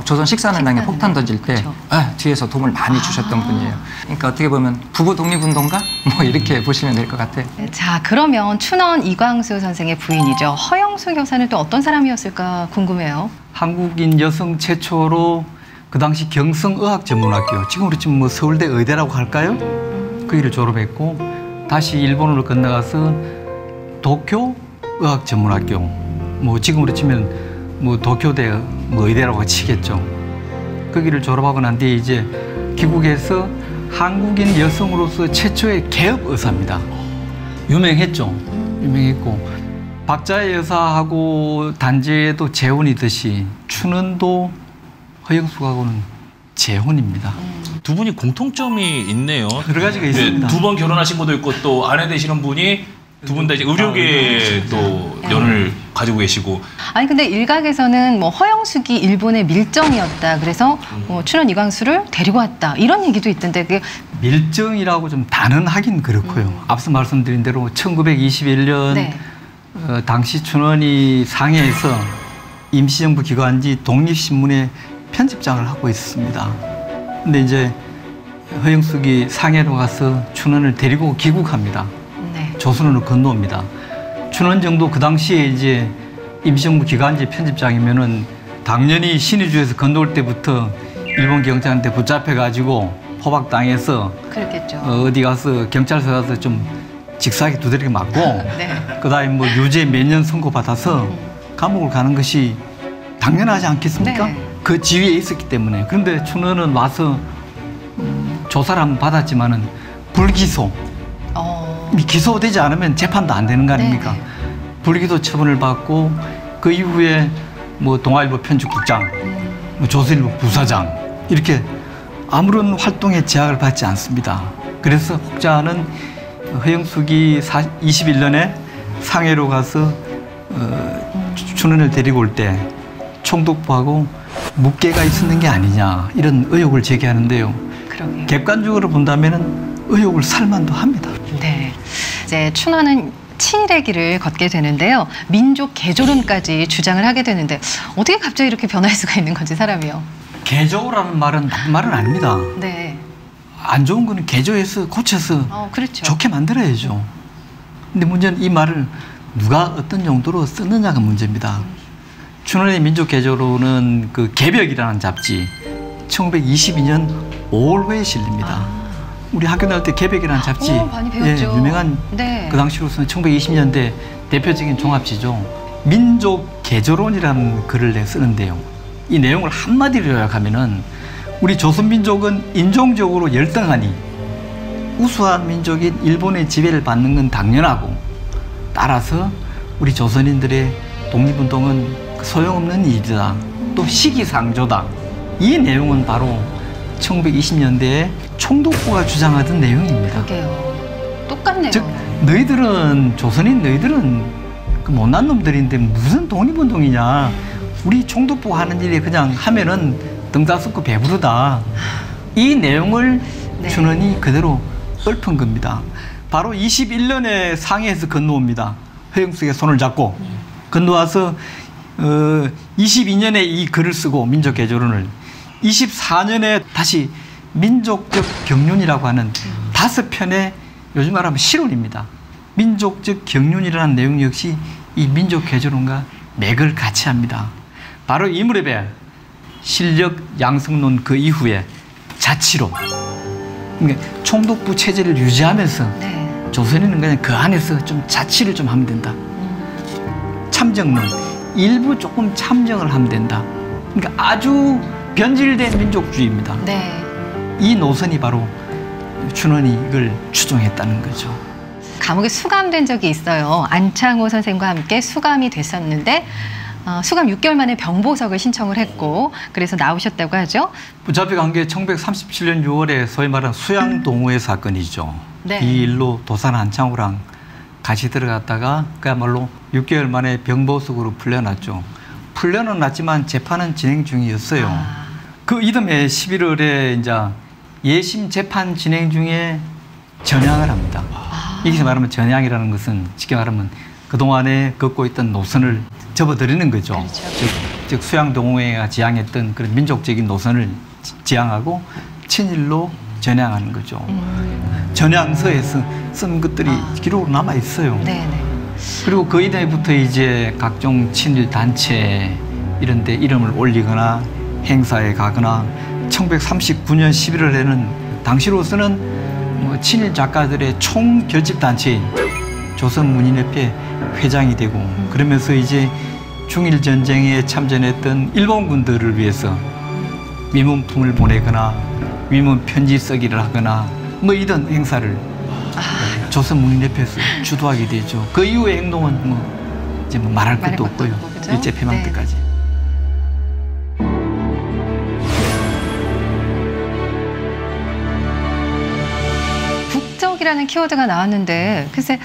조선 식사는당에 폭탄 던질 때 그렇죠. 뒤에서 도움을 많이 주셨던 분이에요. 그러니까 어떻게 보면 부부 독립운동가? 뭐 이렇게 보시면 될 것 같아요. 자, 그러면 춘원 이광수 선생의 부인이죠. 허영수 교사는 또 어떤 사람이었을까 궁금해요. 한국인 여성 최초로 그 당시 경성의학전문학교, 지금으로 치면 뭐 서울대 의대라고 할까요? 거기를 졸업했고 다시 일본으로 건너가서 도쿄 의학전문학교, 뭐 지금으로 치면 뭐 도쿄대 뭐 의대라고 치겠죠. 거기를 졸업하고 난 뒤에 이제 귀국해서 한국인 여성으로서 최초의 개업 의사입니다. 유명했죠. 유명했고 박자의 여사하고 단재도 재혼이듯이 춘원도 허영숙하고는 재혼입니다. 두 분이 공통점이 있네요. 여러 가지가 있습니다. 두 번 결혼하신 것도 있고 또 아내 되시는 분이 두 분 다 이제 의료계에 또 연을 가지고 계시고. 아니 근데 일각에서는 뭐 허영숙이 일본의 밀정이었다. 그래서 뭐 춘원 이광수를 데리고 왔다. 이런 얘기도 있던데 그게 밀정이라고 좀 단언하긴 그렇고요. 앞서 말씀드린 대로 1921년 네. 당시 춘원이 상해에서 임시정부 기관지 독립신문의 편집장을 하고 있었습니다. 근데 이제 허영숙이 상해로 가서 춘원을 데리고 귀국합니다. 네. 조선으로 건너옵니다. 춘원 정도 그 당시에 이제 임시정부 기관지 편집장이면은 당연히 신의주에서 건너올 때부터 일본 경찰한테 붙잡혀가지고 포박당해서 그렇겠죠. 어디 가서 경찰서 가서 좀 직사하게 두드리게 맞고 네. 그다음에 뭐 유죄 몇 년 선고받아서 감옥을 가는 것이 당연하지 않겠습니까? 네. 그 지위에 있었기 때문에. 그런데 춘원은 와서 조사를 한번 받았지만은 불기소. 기소되지 않으면 재판도 안 되는 거 아닙니까? 네. 불기소 처분을 받고 그 이후에 뭐 동아일보 편집국장, 뭐 조선일보 부사장 이렇게 아무런 활동에 제약을 받지 않습니다. 그래서 혹자는 허영숙이 21년에 상해로 가서 춘원을 데리고 올 때 총독부하고 묵계가 있었는 게 아니냐 이런 의혹을 제기하는데요. 그러게요. 객관적으로 본다면은 의혹을 살만도 합니다. 네. 이제 춘원은 친일의 길을 걷게 되는데요. 민족 개조론까지 주장을 하게 되는데 어떻게 갑자기 이렇게 변할 수가 있는 건지 사람이요. 개조라는 말은 나쁜 말은 아닙니다. 네. 안 좋은 거는 개조해서 고쳐서 그렇죠. 좋게 만들어야죠. 근데 문제는 이 말을 누가 어떤 용도로 쓰느냐가 문제입니다. 춘원의 민족 개조론은 그 개벽이라는 잡지 1922년 5월호에 실립니다. 우리 학교 다닐 때 개벽이라는 잡지 많이 배웠죠. 유명한 네. 그 당시로서는 1920년대 대표적인 종합지죠. 민족 개조론이라는 글을 내가 쓰는데요. 이 내용을 한마디로 요약하면은 우리 조선민족은 인종적으로 열등하니 우수한 민족인 일본의 지배를 받는 건 당연하고 따라서 우리 조선인들의 독립운동은 소용없는 일이다. 또 시기상조다. 이 내용은 바로 1920년대에 총독부가 주장하던 내용입니다. 그러게요. 똑같네요. 즉 너희들은 조선인 너희들은 그 못난 놈들인데 무슨 독립운동이냐. 우리 총독부가 하는 일에 그냥 하면은 등다섯고 배부르다. 이 내용을 네. 춘원이 그대로 읊은 겁니다. 바로 21년에 상해에서 건너옵니다. 허영숙의 손을 잡고 건너와서 22년에 이 글을 쓰고 민족 개조론을 24년에 다시 민족적 경륜이라고 하는 5편의 요즘 말하면 시론입니다. 민족적 경륜이라는 내용 역시 이 민족 개조론과 맥을 같이 합니다. 바로 이 무렵에 실력 양성론 그 이후에 자치론, 그러니까 총독부 체제를 유지하면서 네. 조선인은 그냥 그 안에서 좀 자치를 좀 하면 된다. 참정론 일부 조금 참정을 하면 된다. 그러니까 아주 변질된 민족주의입니다. 네. 이 노선이 바로 춘원이 이걸 추종했다는 거죠. 감옥에 수감된 적이 있어요. 안창호 선생과 함께 수감이 됐었는데 수감 6개월 만에 병보석을 신청을 했고 그래서 나오셨다고 하죠. 붙잡혀간 게 1937년 6월에 소위 말하는 수양동호회 사건이죠. 네. 이 일로 도산 안창호랑 같이 들어갔다가 그야말로 6개월 만에 병보석으로 풀려났죠. 풀려는 났지만 재판은 진행 중이었어요. 그 이듬해 11월에 이제 예심 재판 진행 중에 전향을 합니다. 여기서 말하면 전향이라는 것은 쉽게 말하면 그동안에 걷고 있던 노선을 접어드리는 거죠. 그렇죠. 즉 수양동호회가 지향했던 그런 민족적인 노선을 지향하고 친일로 전향하는 거죠. 전향서에서 쓴 것들이 기록으로 남아 있어요. 네네. 그리고 그 이듬해부터 이제 각종 친일 단체 이런 데 이름을 올리거나 행사에 가거나 1939년 11월에는 당시로서는 친일 작가들의 총 결집 단체인 조선문인협회 회장이 되고 그러면서 이제 중일 전쟁에 참전했던 일본 군들을 위해서 위문품을 보내거나 위문 편지 쓰기를 하거나 뭐 이런 행사를 조선문인협회에서 주도하게 되죠. 그 이후의 행동은 이제 뭐 말할 것도 없고요. 일제 폐망 네. 때까지. 국적이라는 키워드가 나왔는데 글쎄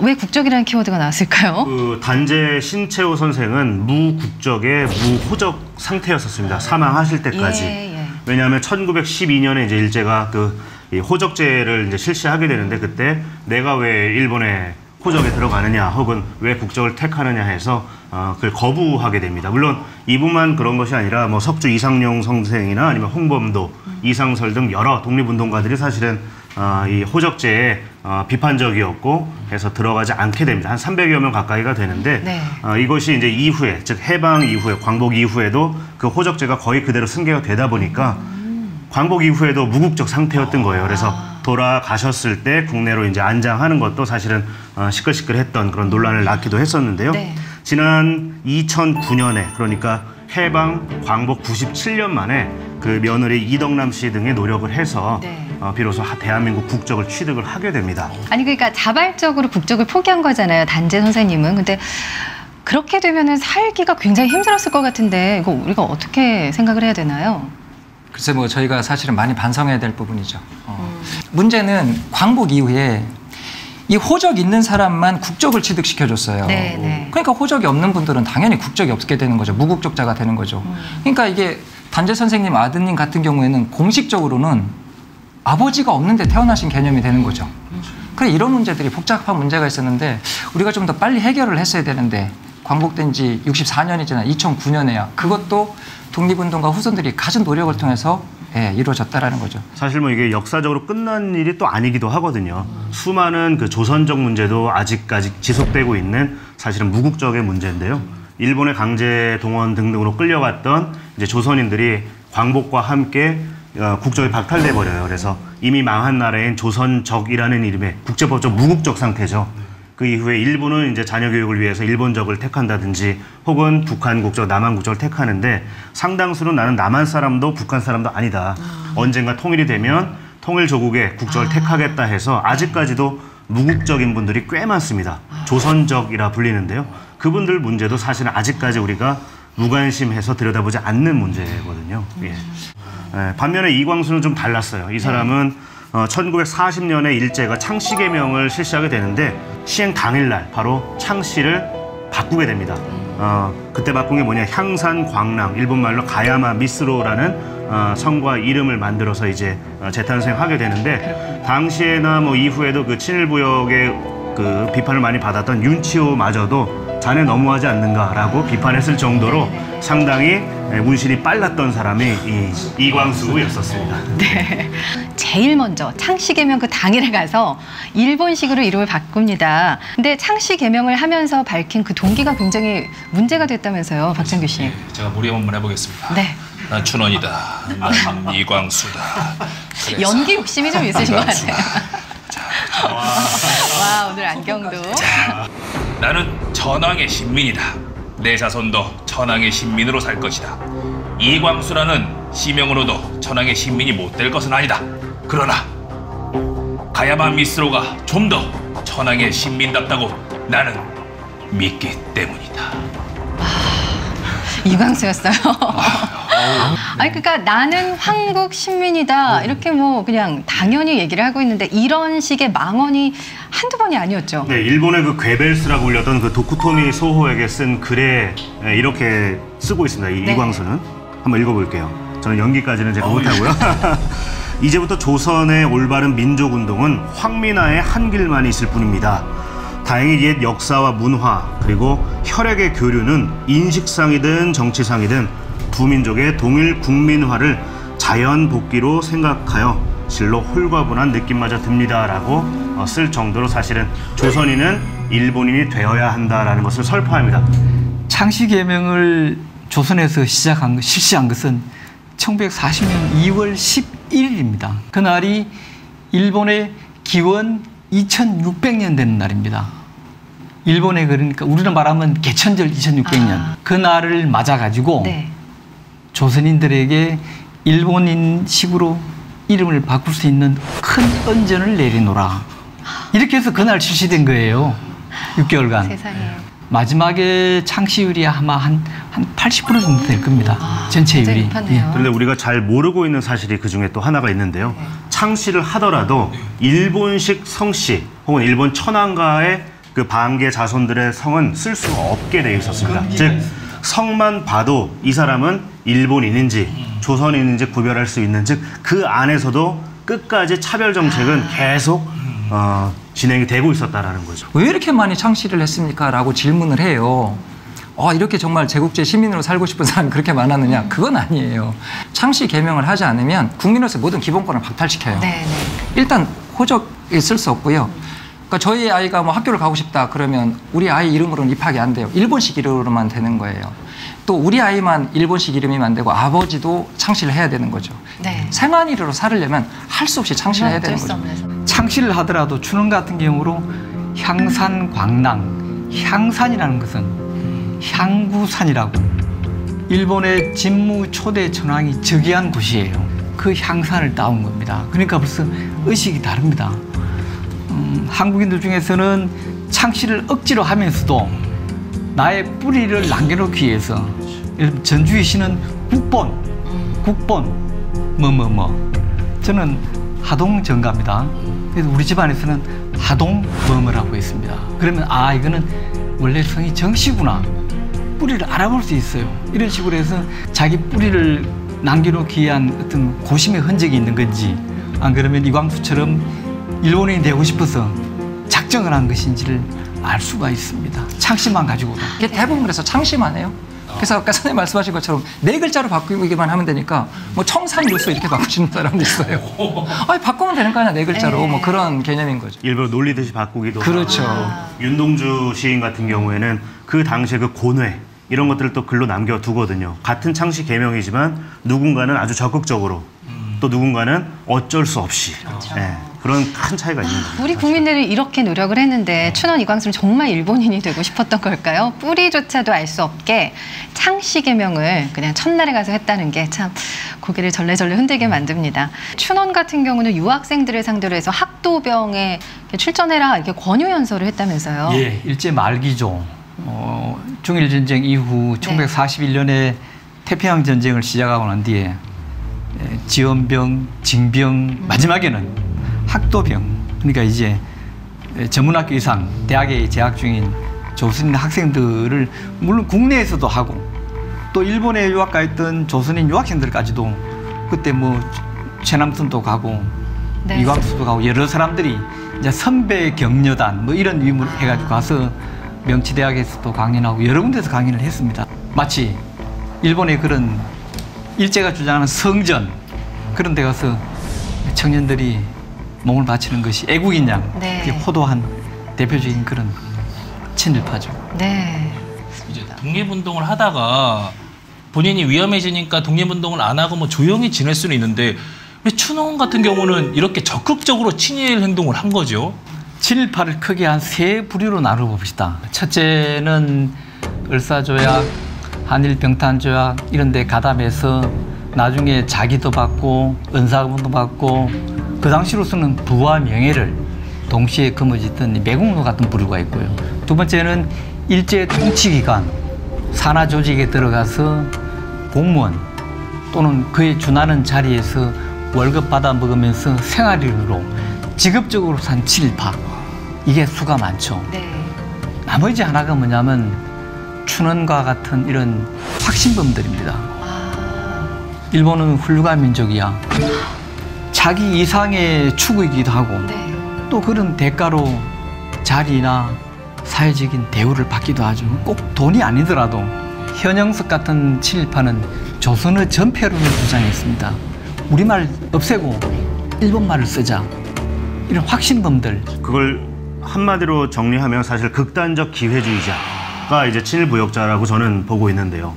왜 국적이라는 키워드가 나왔을까요? 그 단재 신채호 선생은 무국적의 무호적 상태였었습니다. 사망하실 때까지. 예. 왜냐하면 1912년에 이제 일제가 이 호적제를 이제 실시하게 되는데 그때 내가 왜 일본에 호적에 들어가느냐 혹은 왜 국적을 택하느냐 해서 그걸 거부하게 됩니다. 물론 이분만 그런 것이 아니라 뭐 석주 이상용 선생이나 아니면 홍범도, 이상설 등 여러 독립운동가들이 사실은 이 호적제에 비판적이었고 해서 들어가지 않게 됩니다. 한 300여 명 가까이가 되는데 네. 이것이 이제 이후에 즉 해방 이후에 광복 이후에도 그 호적제가 거의 그대로 승계가 되다 보니까 광복 이후에도 무국적 상태였던 거예요. 그래서 돌아가셨을 때 국내로 이제 안장하는 것도 사실은 시끌시끌했던 그런 논란을 낳기도 했었는데요. 네. 지난 2009년에 그러니까 해방 광복 97년 만에 그 며느리 이덕남 씨 등의 노력을 해서 네. 비로소 대한민국 국적을 취득을 하게 됩니다. 아니 그러니까 자발적으로 국적을 포기한 거잖아요. 단재 선생님은. 근데 그렇게 되면은 살기가 굉장히 힘들었을 것 같은데 이거 우리가 어떻게 생각을 해야 되나요? 글쎄 뭐 저희가 사실은 많이 반성해야 될 부분이죠. 문제는 광복 이후에 이 호적 있는 사람만 국적을 취득시켜줬어요. 네. 그러니까 호적이 없는 분들은 당연히 국적이 없게 되는 거죠. 무국적자가 되는 거죠. 그러니까 이게 단재 선생님 아드님 같은 경우에는 공식적으로는 아버지가 없는데 태어나신 개념이 되는 거죠. 그래 이런 문제들이 복잡한 문제가 있었는데 우리가 좀 더 빨리 해결을 했어야 되는데 광복된 지 64년이 지나 2009년에야 그것도 독립운동가 후손들이 가진 노력을 통해서 이루어졌다라는 거죠. 사실 뭐 이게 역사적으로 끝난 일이 또 아니기도 하거든요. 수많은 그 조선적 문제도 아직까지 지속되고 있는 사실은 무국적의 문제인데요. 일본의 강제 동원 등등으로 끌려갔던 이제 조선인들이 광복과 함께 국적이 박탈돼 버려요. 그래서 이미 망한 나라인 조선적이라는 이름의 국제법적 무국적 상태죠. 그 이후에 일부는 이제 자녀 교육을 위해서 일본적을 택한다든지 혹은 북한 국적, 남한 국적을 택하는데 상당수는 나는 남한 사람도 북한 사람도 아니다. 언젠가 통일이 되면 통일 조국의 국적을 택하겠다 해서 아직까지도 무국적인 분들이 꽤 많습니다. 조선적이라 불리는데요. 그분들 문제도 사실은 아직까지 우리가 무관심해서 들여다보지 않는 문제거든요. 반면에 이광수는 좀 달랐어요. 이 사람은 1940년에 일제가 창씨개명을 실시하게 되는데 시행 당일날 바로 창씨를 바꾸게 됩니다. 그때 바꾼 게 뭐냐, 향산광랑, 일본말로 가야마 미스로라는 성과 이름을 만들어서 이제 재탄생하게 되는데 당시에나 뭐 이후에도 그 친일부역의 그 비판을 많이 받았던 윤치호마저도 자네 너무하지 않는가라고 비판했을 정도로 상당히 문신이 빨랐던 사람이 이광수였었습니다. 네. 제일 먼저 창씨 개명 그 당일에 가서 일본식으로 이름을 바꿉니다. 근데 창씨 개명을 하면서 밝힌 그 동기가 굉장히 문제가 됐다면서요, 박정규 씨. 제가 무리 한번 해보겠습니다. 네. 난 춘원이다. 난 이광수다. 연기 욕심이 좀 있으신 것 같아요. 와, 오늘 안경도. 나는 천황의 신민이다. 내 자손도 천황의 신민으로 살 것이다. 이광수라는 시명으로도 천황의 신민이 못 될 것은 아니다. 그러나 가야마 미스로가 좀 더 천황의 신민답다고 나는 믿기 때문이다. 이광수였어요. 아니 그러니까 나는 황국 신민이다 이렇게 뭐 그냥 당연히 얘기를 하고 있는데 이런 식의 망언이 한두 번이 아니었죠. 네, 일본의 그 괴벨스라고 불렸던 그 도쿠토미 소호에게 쓴 글에 이렇게 쓰고 있습니다. 네. 이광수는 한번 읽어볼게요. 저는 연기까지는 제가 못하고요. 이제부터 조선의 올바른 민족운동은 황민화의 한 길만 있을 뿐입니다. 다행히 옛 역사와 문화 그리고 혈액의 교류는 인식상이든 정치상이든 두 민족의 동일 국민화를 자연 복귀로 생각하여 실로 홀가분한 느낌마저 듭니다라고 쓸 정도로 사실은 조선인은 일본인이 되어야 한다라는 것을 설파합니다. 창씨개명을 조선에서 실시한 것은 1940년 2월 11일입니다. 그날이 일본의 기원 2600년 되는 날입니다. 일본에 그러니까 우리는 말하면 개천절 2600년 그 날을 맞아가지고 네. 조선인들에게 일본인식으로 이름을 바꿀 수 있는 큰恩전을 내리노라. 이렇게 해서 그날 실시된 거예요. 6개월간. 세상에. 마지막에 창시율이 아마 한 80% 정도 될 겁니다. 전체율이. 높았네요. 그런데 우리가 잘 모르고 있는 사실이 그중에 또 하나가 있는데요. 창씨를 하더라도 일본식 성씨 혹은 일본 천황가의 그 반계 자손들의 성은 쓸 수가 없게 되어 있었습니다. 즉 성만 봐도 이 사람은 일본인인지 조선인인지 구별할 수 있는 즉 그 안에서도 끝까지 차별 정책은 계속 진행이 되고 있었다라는 거죠. 왜 이렇게 많이 창씨를 했습니까? 라고 질문을 해요. 이렇게 정말 제국주의 시민으로 살고 싶은 사람이 그렇게 많았느냐? 그건 아니에요. 창씨 개명을 하지 않으면 국민으로서 모든 기본권을 박탈시켜요. 네, 네. 일단 호적에 쓸 수 없고요. 그러니까 저희 아이가 뭐 학교를 가고 싶다 그러면 우리 아이 이름으로는 입학이 안 돼요. 일본식 이름으로만 되는 거예요. 또 우리 아이만 일본식 이름이면 안 되고 아버지도 창씨를 해야 되는 거죠. 네. 생환이로 살으려면 할 수 없이 창씨를 해야 되는 거죠. 창씨를 하더라도 춘원 같은 경우로 향산, 광랑, 향산이라는 것은 향구산이라고 일본의 진무 초대 천황이 즉위한 곳이에요. 그 향산을 따온 겁니다. 그러니까 벌써 의식이 다릅니다. 한국인들 중에서는 창씨를 억지로 하면서도 나의 뿌리를 남겨놓기 위해서 전주희 씨는 국본 저는 하동정가입니다. 그래서 우리 집안에서는 하동머머라고 했습니다. 그러면 이거는 원래 성이 정씨구나. 뿌리를 알아볼 수 있어요. 이런 식으로 해서 자기 뿌리를 남겨놓기 위한 어떤 고심의 흔적이 있는 건지 안 그러면 이광수처럼 일본인이 되고 싶어서 작정을 한 것인지를 알 수가 있습니다. 창씨만 가지고도. 이게 대부분 그래서 창씨만 해요. 그래서 아까 선생님 말씀하신 것처럼 4글자로 바꾸기만 하면 되니까 뭐 청산유수 이렇게 바꾸시는 사람도 있어요. 바꾸면 되는 거 아니야 4글자로 뭐 그런 개념인 거죠. 일부러 놀리듯이 바꾸기도 그렇죠. 하고. 윤동주 시인 같은 경우에는 그 당시에 그 고뇌 이런 것들을 또 글로 남겨두거든요. 같은 창씨 개명이지만 누군가는 아주 적극적으로 또 누군가는 어쩔 수 없이 그렇죠. 그런 큰 차이가 있는 거죠. 우리 국민들이 이렇게 노력을 했는데 춘원 이광수는 정말 일본인이 되고 싶었던 걸까요? 뿌리조차도 알 수 없게 창씨 개명을 그냥 첫날에 가서 했다는 게 참 고개를 절레절레 흔들게 만듭니다. 춘원 같은 경우는 유학생들을 상대로 해서 학도병에 출전해라 이렇게 권유 연설을 했다면서요? 예, 일제 말기죠. 중일전쟁 이후 1941년에 태평양 전쟁을 시작하고 난 뒤에 지원병, 징병, 마지막에는 학도병, 그러니까 이제 전문학교 이상 대학에 재학 중인 조선인 학생들을 물론 국내에서도 하고 또 일본에 유학 가 있던 조선인 유학생들까지도 그때 뭐 최남선도 가고 이광수도 가고 여러 사람들이 이제 선배 격려단 뭐 이런 의무를 해가지고 가서 명치대학에서도 강연하고 여러 군데서 강연을 했습니다. 마치 일본의 그런 일제가 주장하는 성전 그런 데 가서 청년들이 몸을 바치는 것이 애국인 양 호도한 대표적인 그런 친일파죠. 네. 이제 독립운동을 하다가 본인이 위험해지니까 독립운동을 안 하고 뭐 조용히 지낼 수는 있는데 춘원 같은 경우는 이렇게 적극적으로 친일 행동을 한 거죠. 친일파를 크게 한 세 부류로 나눠봅시다. 첫째는 을사조약, 한일병탄조약 이런 데 가담해서 나중에 자기도 받고 은사금도 받고 그 당시로서는 부와 명예를 동시에 거머쥐던 매국노 같은 부류가 있고요. 두 번째는 일제 통치기간 산하 조직에 들어가서 공무원 또는 그에 준하는 자리에서 월급 받아 먹으면서 생활인으로 직업적으로 산 친일파, 이게 수가 많죠. 네. 나머지 하나가 뭐냐면 춘원과 같은 이런 확신범들입니다. 일본은 훌륭한 민족이야. 자기 이상의 추구이기도 하고 네. 또 그런 대가로 자리나 사회적인 대우를 받기도 하죠. 꼭 돈이 아니더라도 현영석 같은 친일파는 조선의 전폐론을 주장했습니다. 우리말 없애고 일본말을 쓰자. 이런 확신범들. 그걸 한마디로 정리하면 사실 극단적 기회주의자가 이제 친일부역자라고 저는 보고 있는데요.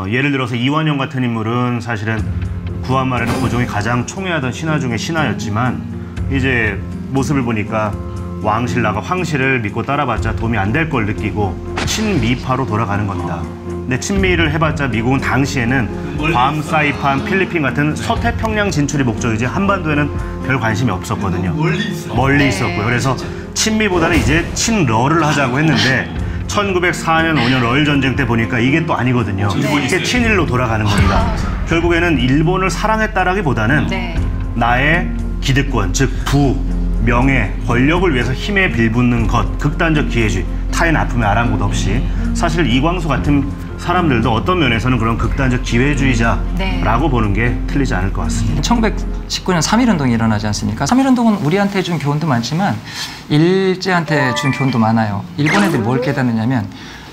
예를 들어서 이완용 같은 인물은 사실은 구한말에는 고종이 가장 총애하던 신하 중에 신하였지만 이제 모습을 보니까 왕실나가 황실을 믿고 따라봤자 도움이 안 될 걸 느끼고 친미파로 돌아가는 겁니다. 근데 친미를 해봤자 미국은 당시에는 괌, 사이판, 필리핀 같은 서태평양 진출이 목적이지 한반도에는 별 관심이 없었거든요. 멀리 있었고요. 그래서 친미보다는 이제 친러를 하자고 했는데 1904년 5년 러일 전쟁 때 보니까 이게 또 아니거든요. 이게 친일로 돌아가는 겁니다. 결국에는 일본을 사랑했다라기보다는 나의 기득권, 즉 부, 명예, 권력을 위해서 힘에 빌붙는 것, 극단적 기회주의, 타인 아픔에 아랑곳 없이 사실 이광수 같은 사람들도 어떤 면에서는 그런 극단적 기회주의자라고 보는 게 틀리지 않을 것 같습니다. 1919년 3.1운동이 일어나지 않습니까? 3.1운동은 우리한테 준 교훈도 많지만 일제한테 준 교훈도 많아요. 일본 애들이 뭘 깨닫느냐면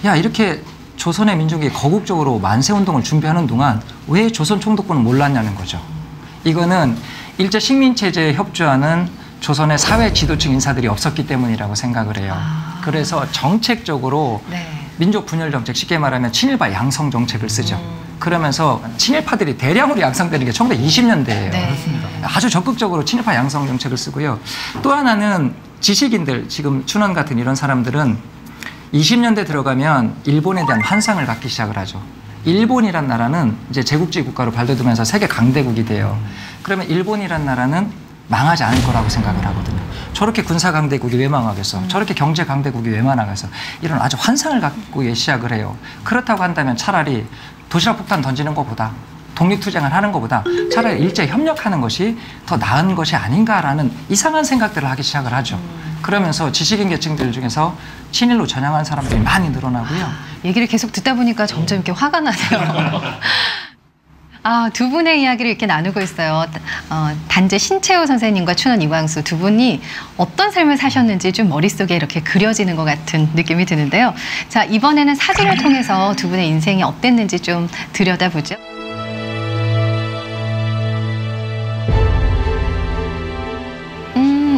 야 이렇게 조선의 민족이 거국적으로 만세운동을 준비하는 동안 왜 조선 총독부는 몰랐냐는 거죠. 이거는 일제 식민체제에 협조하는 조선의 사회 지도층 인사들이 없었기 때문이라고 생각을 해요. 그래서 정책적으로 민족 분열 정책, 쉽게 말하면 친일파 양성 정책을 쓰죠. 그러면서 친일파들이 대량으로 양성되는 게 1920년대예요. 아주 적극적으로 친일파 양성 정책을 쓰고요. 또 하나는 지식인들, 지금 춘원 같은 이런 사람들은 20년대 들어가면 일본에 대한 환상을 갖기 시작을 하죠. 일본이란 나라는 이제 제국주의 국가로 발돋우면서 세계 강대국이 돼요. 그러면 일본이란 나라는 망하지 않을 거라고 생각을 하거든요. 저렇게 군사 강대국이 왜 망하겠어? 저렇게 경제 강대국이 왜 망하겠어? 이런 아주 환상을 갖고 시작을 해요. 그렇다고 한다면 차라리 도시락 폭탄 던지는 것보다 독립투쟁을 하는 것보다 차라리 일제 협력하는 것이 더 나은 것이 아닌가라는 이상한 생각들을 하기 시작을 하죠. 그러면서 지식인 계층들 중에서 친일로 전향한 사람들이 많이 늘어나고요. 얘기를 계속 듣다 보니까 점점 이렇게 화가 나네요. 두 분의 이야기를 이렇게 나누고 있어요. 단재 신채호 선생님과 춘원 이광수 두 분이 어떤 삶을 사셨는지 좀 머릿속에 이렇게 그려지는 것 같은 느낌이 드는데요. 자, 이번에는 사진을 통해서 두 분의 인생이 어땠는지 좀 들여다보죠.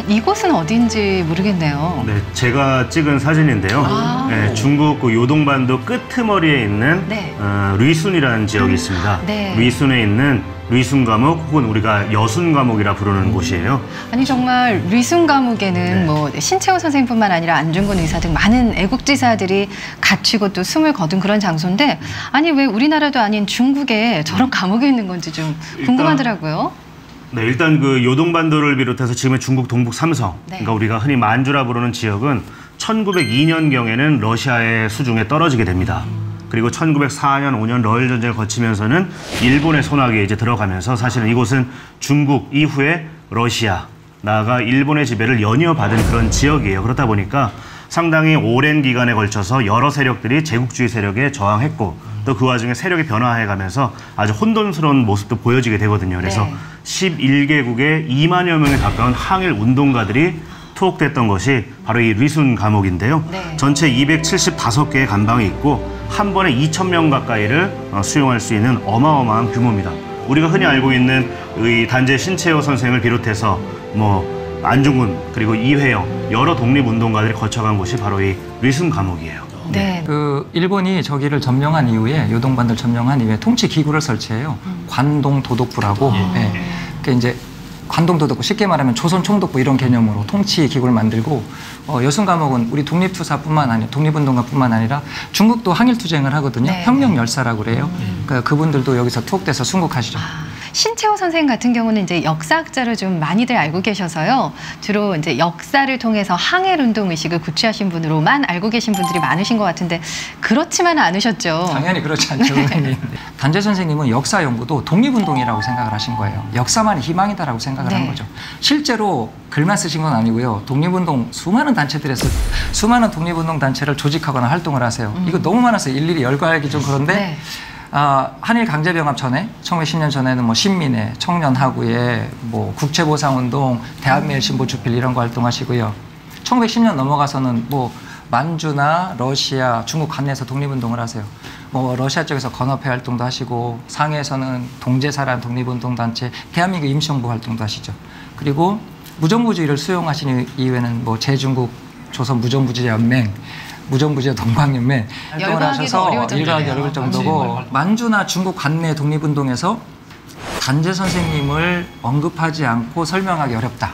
이곳은 어딘지 모르겠네요. 네, 제가 찍은 사진인데요. 네, 중국 그 요동반도 끄트머리에 있는 류순이라는 지역이 있습니다. 류순에 있는 류순 감옥 혹은 우리가 여순 감옥이라 부르는 곳이에요. 아니 정말 류순 감옥에는 뭐 신채호 선생님뿐만 아니라 안중근 의사 등 많은 애국지사들이 갇히고 또 숨을 거둔 그런 장소인데 아니 왜 우리나라도 아닌 중국에 저런 감옥이 있는 건지 좀 궁금하더라고요. 네, 일단 그 요동반도를 비롯해서 지금의 중국 동북 삼성, 그러니까 우리가 흔히 만주라 부르는 지역은 1902년경에는 러시아의 수중에 떨어지게 됩니다. 그리고 1904년, 5년 러일 전쟁을 거치면서는 일본의 손아귀에 이제 들어가면서 사실은 이곳은 중국 이후에 러시아, 나아가 일본의 지배를 연이어 받은 그런 지역이에요. 그렇다 보니까 상당히 오랜 기간에 걸쳐서 여러 세력들이 제국주의 세력에 저항했고 또 그 와중에 세력이 변화해가면서 아주 혼돈스러운 모습도 보여지게 되거든요. 그래서 11개국에 2만여 명에 가까운 항일 운동가들이 투옥됐던 것이 바로 이 류순 감옥인데요. 전체 275개의 감방이 있고 한 번에 2,000명 가까이를 수용할 수 있는 어마어마한 규모입니다. 우리가 흔히 알고 있는 이 단재 신채호 선생을 비롯해서 뭐 안중근 그리고 이회영 여러 독립운동가들이 거쳐간 곳이 바로 이 류순 감옥이에요. 그 일본이 저기를 점령한 이후에 요동반도를 점령한 이후에 통치 기구를 설치해요. 관동 도독부라고. 그 이제 관동도덕부, 쉽게 말하면 조선총독부 이런 개념으로 통치 기구를 만들고 여순 감옥은 우리 독립투사뿐만 아니라 독립운동가뿐만 아니라 중국도 항일투쟁을 하거든요. 네. 혁명 열사라고 그래요. 그러니까 그분들도 여기서 투옥돼서 순국하시죠. 신채호 선생님 같은 경우는 이제 역사학자로 좀 많이들 알고 계셔서요. 주로 이제 역사를 통해서 항일 운동 의식을 구취하신 분으로만 알고 계신 분들이 많으신 것 같은데 그렇지만은 않으셨죠. 당연히 그렇지 않죠, 선생님. 단재 선생님은 역사 연구도 독립운동이라고 생각을 하신 거예요. 역사만이 희망이다라고 생각을 한 거죠. 실제로 글만 쓰신 건 아니고요. 독립운동 수많은 단체들에서 수많은 독립운동 단체를 조직하거나 활동을 하세요. 이거 너무 많았어요. 일일이 열거하기 좀 그런데 네. 한일 강제병합 전에 1910년 전에는 뭐 신민회, 청년하구회, 뭐 국채보상운동, 대한매일신보주필 이런 거 활동하시고요. 1910년 넘어가서는 뭐 만주나 러시아, 중국 관내에서 독립운동을 하세요. 뭐 러시아 쪽에서 건업회 활동도 하시고 상해에서는 동제사라는 독립운동단체, 대한민국 임시정부 활동도 하시죠. 그리고 무정부주의를 수용하신 이후에는 뭐 제중국 조선 무정부주의 연맹, 무정부주의 동방연맹 활동을 하셔서 일가하기 어려울 정도고 만주나 중국 관내 독립운동에서 단재 선생님을 언급하지 않고 설명하기 어렵다.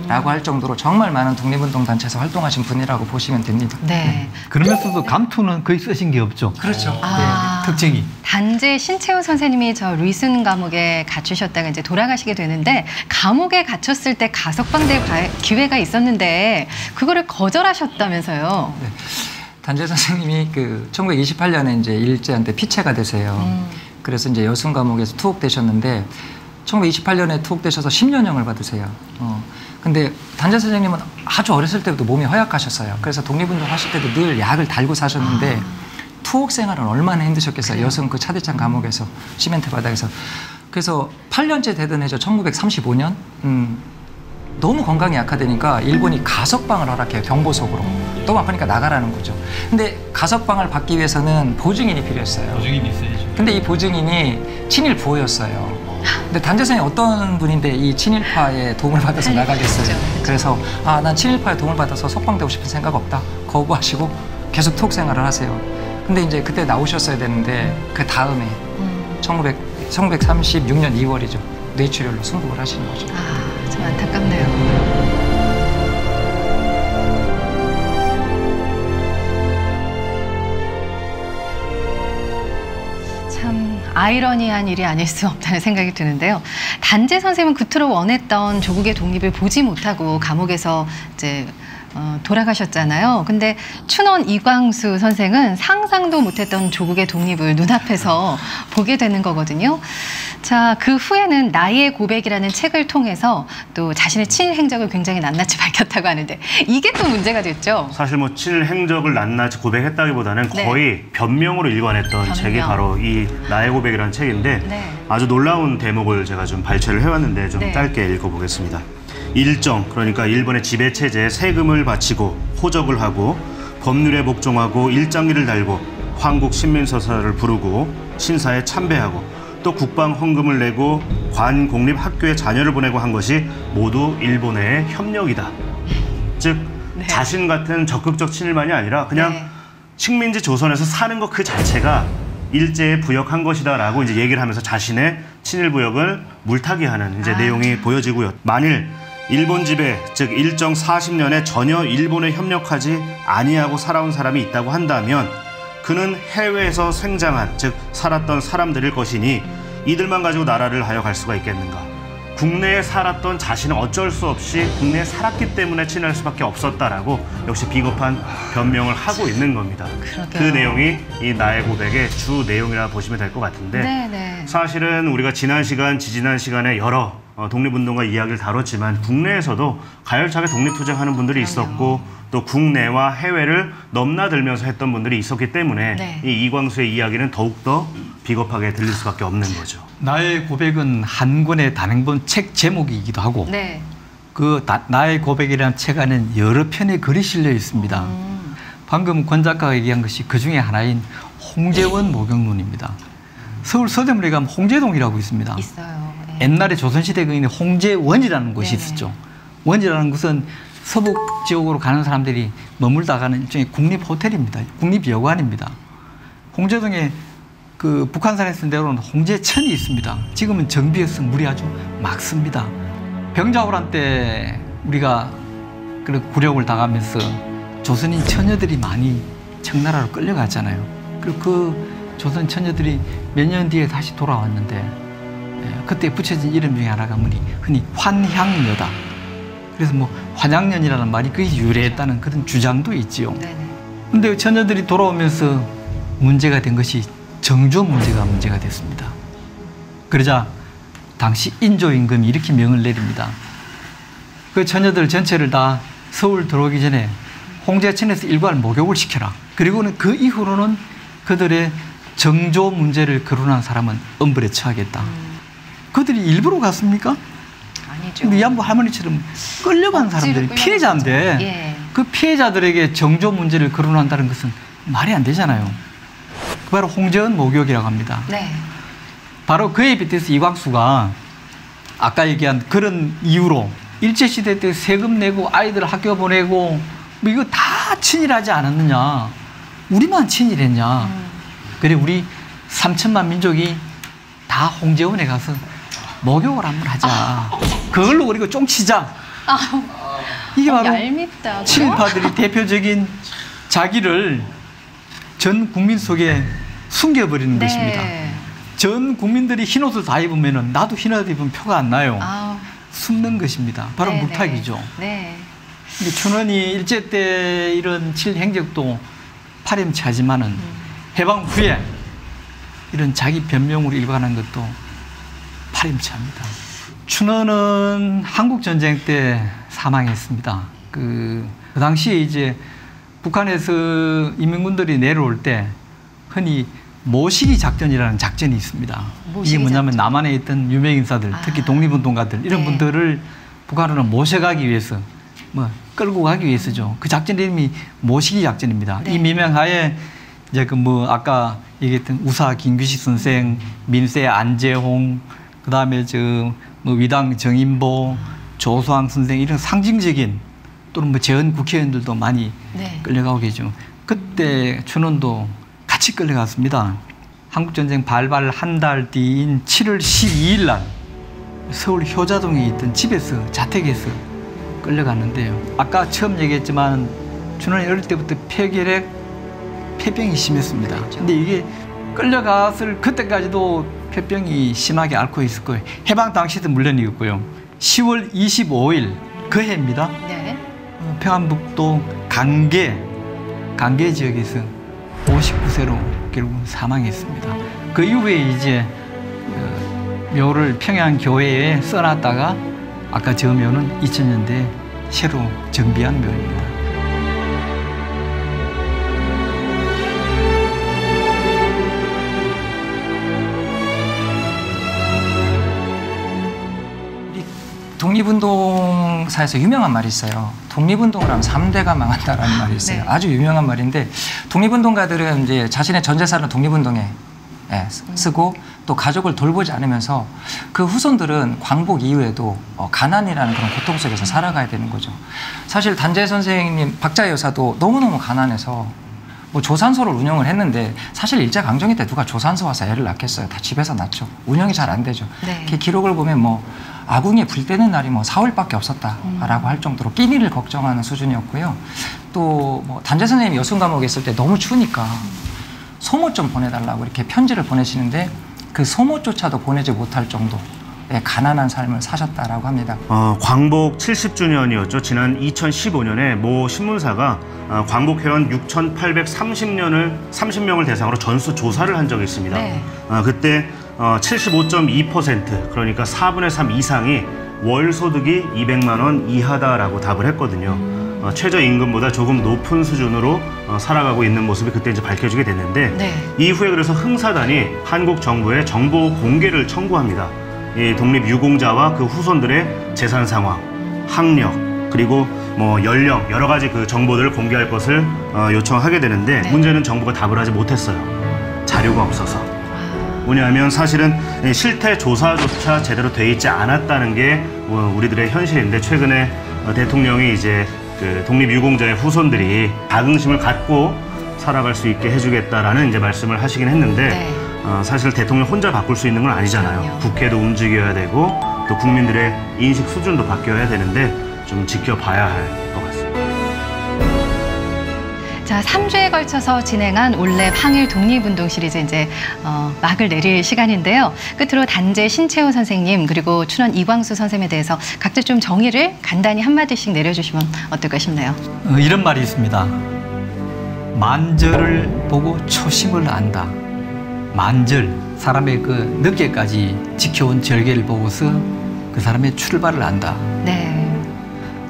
라고 할 정도로 정말 많은 독립운동 단체에서 활동하신 분이라고 보시면 됩니다. 네. 그러면서도 감투는 거의 쓰신 게 없죠. 그렇죠. 네, 특징이. 단재 신채호 선생님이 저 루이순 감옥에 갇히셨다가 이제 돌아가시게 되는데 감옥에 갇혔을 때 가석방될 기회가 있었는데 그거를 거절하셨다면서요. 네. 단재 선생님이 그 1928년에 이제 일제한테 피체가 되세요. 그래서 이제 여순 감옥에서 투옥되셨는데 1928년에 투옥되셔서 10년형을 받으세요. 근데 단재 선생님은 아주 어렸을 때부터 몸이 허약하셨어요. 그래서 독립운동 하실 때도 늘 약을 달고 사셨는데 투옥 생활은 얼마나 힘드셨겠어요. 여순 그 차대창 감옥에서 시멘트 바닥에서. 그래서 8년째 되던 해죠. 1935년 너무 건강이 약화되니까 일본이 가석방을 허락해요. 경보석으로. 너무 아프니까 나가라는 거죠. 근데 가석방을 받기 위해서는 보증인이 필요했어요. 보증인이 있어야죠. 근데 이 보증인이 친일 부호였어요. 근데 단재 선생님이 어떤 분인데 이 친일파의 도움을 받아서 나가겠어요. 그래서 난 친일파의 도움을 받아서 석방되고 싶은 생각 없다. 거부하시고 계속 투옥 생활을 하세요. 근데 이제 그때 나오셨어야 되는데 그 다음에 1936년 2월이죠. 뇌출혈로 순국을 하시는 거죠. 참 안타깝네요. 참 아이러니한 일이 아닐 수 없다는 생각이 드는데요. 단재 선생님은 그토록 원했던 조국의 독립을 보지 못하고 감옥에서 이제 돌아가셨잖아요. 근데 춘원 이광수 선생은 상상도 못했던 조국의 독립을 눈앞에서 보게 되는 거거든요. 자, 그 후에는 나의 고백이라는 책을 통해서 또 자신의 친일 행적을 굉장히 낱낱이 밝혔다고 하는데 이게 또 문제가 됐죠. 사실 뭐 친일 행적을 낱낱이 고백했다기보다는 네. 거의 변명으로 일관했던 책이 바로 이 나의 고백이라는 책인데 네. 아주 놀라운 대목을 제가 좀 발췌를 해왔는데 좀 네. 짧게 읽어보겠습니다. 일정, 그러니까 일본의 지배체제에 세금을 바치고 호적을 하고 법률에 복종하고 일장기를 달고 황국 신민서사를 부르고 신사에 참배하고 또 국방 헌금을 내고 관공립학교에 자녀를 보내고 한 것이 모두 일본의 협력이다. 즉 네. 자신 같은 적극적 친일만이 아니라 그냥 네. 식민지 조선에서 사는 것 그 자체가 일제에 부역한 것이다라고 이제 얘기를 하면서 자신의 친일 부역을 물타기하는 이제 내용이 보여지고요. 만일 일본 지배, 즉 일정 40년에 전혀 일본에 협력하지 아니하고 살아온 사람이 있다고 한다면 그는 해외에서 생장한, 즉 살았던 사람들일 것이니 이들만 가지고 나라를 하여 갈 수가 있겠는가. 국내에 살았던 자신은 어쩔 수 없이 국내에 살았기 때문에 친할 수밖에 없었다라고 역시 비겁한 변명을 하고 있는 겁니다. 그러게요. 그 내용이 이 나의 고백의 주 내용이라 보시면 될 것 같은데 네네. 사실은 우리가 지난 시간, 지지난 시간에 여러 독립운동가 이야기를 다뤘지만 국내에서도 가열차게 독립투쟁하는 분들이 있었고 또 국내와 해외를 넘나들면서 했던 분들이 있었기 때문에 네. 이 이광수의 이야기는 더욱더 비겁하게 들릴 수밖에 없는 거죠. 나의 고백은 한 권의 단행본 책 제목이기도 하고 네. 그 나의 고백이라는 책 안에는 여러 편의 글이 실려 있습니다. 방금 권 작가가 얘기한 것이 그 중에 하나인 홍제원 목영론입니다. 서울 서대문에 가면 홍제동이라고 있습니다. 있어요. 네. 옛날에 조선시대 거인의 홍제원이라는 곳이 네네. 있었죠. 원이라는 것은 서북 지역으로 가는 사람들이 머물다 가는 일종의 국립호텔입니다. 국립여관입니다. 홍제동에 그 북한산에서 내려오는 홍제천이 있습니다. 지금은 정비해서 물이 아주 맑습니다. 병자호란 때 우리가 그 굴욕을 당하면서 조선인 처녀들이 많이 청나라로 끌려갔잖아요. 그리고 그 조선 처녀들이 몇 년 뒤에 다시 돌아왔는데 그때 붙여진 이름 중에 하나가 흔히 환향녀다. 그래서 뭐 환양년이라는 말이 그게 유래했다는 그런 주장도 있지요. 근데 처녀들이 돌아오면서 문제가 된 것이 정조 문제가 됐습니다. 그러자 당시 인조임금이 이렇게 명을 내립니다. 그 처녀들 전체를 다 서울 들어오기 전에 홍제천에서 일괄 목욕을 시켜라. 그리고는 그 이후로는 그들의 정조 문제를 거론한 사람은 엄벌에 처하겠다. 그들이 일부러 갔습니까? 아니죠. 우리 양부 할머니처럼 끌려간 사람들이 피해자인데 예. 그 피해자들에게 정조 문제를 거론한다는 것은 말이 안 되잖아요. 그 바로 홍제원 목욕이라고 합니다. 네. 바로 그에 빗대서 이광수가 아까 얘기한 그런 이유로 일제시대 때 세금 내고 아이들 학교 보내고 뭐 이거 다 친일하지 않았느냐. 우리만 친일했냐. 그래 우리 3천만 민족이 다 홍제원에 가서 목욕을 한번 하자. 그걸로 그리고 쫑치자. 이게 바로 얄밉다. 친일파들이 대표적인 자기를 전 국민 속에 숨겨버리는 네. 것입니다. 전 국민들이 흰옷을 다 입으면 나도 흰옷 입으면 표가 안 나요. 숨는 것입니다. 바로 네, 물타기죠. 네. 근데 춘원이 일제 때 이런 친일 행적도 파렴치하지만은 해방 후에 이런 자기 변명으로 일관한 것도 파렴치합니다. 춘원은 한국 전쟁 때 사망했습니다. 그 당시에 이제 북한에서 인민군들이 내려올 때 흔히 모시기 작전이라는 작전이 있습니다. 이게 뭐냐면 남한에 있던 유명 인사들, 특히 독립운동가들 이런 네. 분들을 북한으로 모셔가기 위해서 뭐 끌고 가기 위해서죠. 그 작전 이름이 모시기 작전입니다. 네. 이 미명하에 이제 그 뭐 아까 얘기했던 우사 김규식 선생, 민세 안재홍, 그 다음에 저 뭐 위당 정인보, 조수왕 선생 이런 상징적인 또는 뭐 재헌 국회의원들도 많이 네. 끌려가고 계죠. 그때 춘원도 같이 끌려갔습니다. 한국전쟁 발발 한 달 뒤인 7월 12일 날 서울 효자동에 있던 집에서 자택에서 끌려갔는데요. 아까 처음 얘기했지만 춘원이 어릴 때부터 폐결핵, 폐병이 심했습니다. 근데 이게 끌려갔을 그때까지도 폐병이 심하게 앓고 있을 거예요. 해방 당시도 물론이었고요. 10월 25일 그 해입니다. 네. 평안북도 강계 지역에서 59세로 결국 사망했습니다. 그 이후에 이제 묘를 평양교회에 써놨다가 아까 저 묘는 2000년대에 새로 정비한 묘입니다. 독립운동사에서 유명한 말이 있어요. 독립운동을 하면 3대가 망한다라는 말이 있어요. 네. 아주 유명한 말인데 독립운동가들은 이제 자신의 전 재산을 독립운동에 쓰고 또 가족을 돌보지 않으면서 그 후손들은 광복 이후에도 가난이라는 그런 고통 속에서 살아가야 되는 거죠. 사실 단재 선생님, 박자혜 여사도 너무너무 가난해서 뭐 조산소를 운영을 했는데 사실 일제강점기 때 누가 조산소 와서 애를 낳겠어요. 다 집에서 낳죠. 운영이 잘 안 되죠. 네. 그 기록을 보면 뭐 아궁이에 불 때는 날이 뭐 4월밖에 없었다라고 할 정도로 끼니를 걱정하는 수준이었고요. 또 뭐 단재 선생님이 여순 감옥에 있을 때 너무 추우니까 소모 좀 보내달라고 이렇게 편지를 보내시는데 그 소모조차도 보내지 못할 정도의 가난한 삶을 사셨다라고 합니다. 광복 70주년이었죠. 지난 2015년에 모 신문사가 광복회원 6,830명을 대상으로 전수 조사를 한 적이 있습니다. 네. 그때 75.2% 그러니까 4분의 3 이상이 월 소득이 200만 원 이하다라고 답을 했거든요. 최저임금보다 조금 높은 수준으로 살아가고 있는 모습이 그때 이제 밝혀지게 됐는데 네. 이후에 그래서 흥사단이 한국 정부에 정보 공개를 청구합니다. 이 독립유공자와 그 후손들의 재산 상황, 학력, 그리고 뭐 연령 여러 가지 그 정보들을 공개할 것을 요청하게 되는데 네. 문제는 정부가 답을 하지 못했어요. 자료가 없어서. 뭐냐면 사실은 실태 조사조차 제대로 돼 있지 않았다는 게 우리들의 현실인데 최근에 대통령이 이제 그 독립유공자의 후손들이 자긍심을 갖고 살아갈 수 있게 해주겠다라는 이제 말씀을 하시긴 했는데 네. 사실 대통령 혼자 바꿀 수 있는 건 아니잖아요. 그럼요. 국회도 움직여야 되고 또 국민들의 인식 수준도 바뀌어야 되는데 좀 지켜봐야 할 것 같습니다. 자, 3주에 걸쳐서 진행한 올랩 항일 독립운동 시리즈 이제 막을 내릴 시간인데요. 끝으로 단재 신채호 선생님 그리고 춘원 이광수 선생님에 대해서 각자 좀 정의를 간단히 한마디씩 내려주시면 어떨까 싶네요. 이런 말이 있습니다. 만절을 보고 초심을 안다. 만절, 사람의 그 늦게까지 지켜온 절개를 보고서 그 사람의 출발을 안다. 네.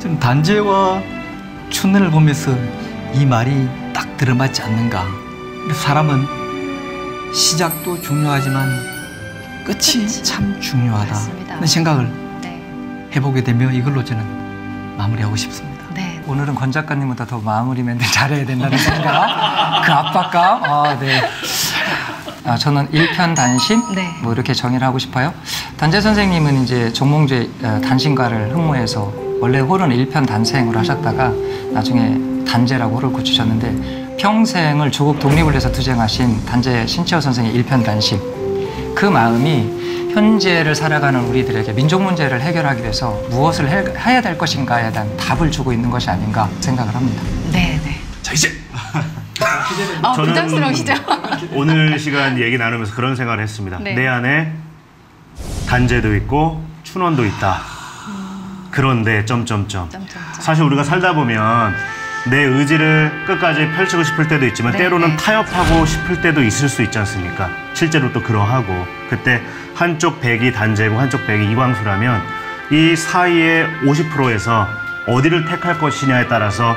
좀 단재와 춘원을 보면서 이 말이 딱 들어맞지 않는가. 사람은 시작도 중요하지만 끝이 참 중요하다. 맞습니다. 그런 생각을 네. 해보게 되며 이걸로 저는 마무리하고 싶습니다. 네. 오늘은 권 작가님보다 더 마무리 멘트 잘해야 된다는 생각, 그 압박감. 네. 저는 일편단심 네. 뭐 이렇게 정의를 하고 싶어요. 단재 선생님은 이제 정몽주의 단신가를 흠모해서 원래 홀은 일편단생으로 하셨다가 나중에 단재라고 홀을 고치셨는데 평생을 조국 독립을 위해서 투쟁하신 단재 신채호 선생의 일편단심, 그 마음이 현재를 살아가는 우리들에게 민족 문제를 해결하기 위해서 무엇을 해야 될 것인가에 대한 답을 주고 있는 것이 아닌가 생각을 합니다. 네, 네. 자, 이제 저는 부담스러우시죠? 오늘 시간 얘기 나누면서 그런 생각을 했습니다. 네. 내 안에 단재도 있고 춘원도 있다. 그런데 점점점. 사실 우리가 살다 보면 내 의지를 끝까지 펼치고 싶을 때도 있지만 네, 때로는 네. 타협하고 싶을 때도 있을 수 있지 않습니까? 실제로 또 그러하고 그때 한쪽 백이 단재고 한쪽 백이 이광수라면 이 사이의 50%에서 어디를 택할 것이냐에 따라서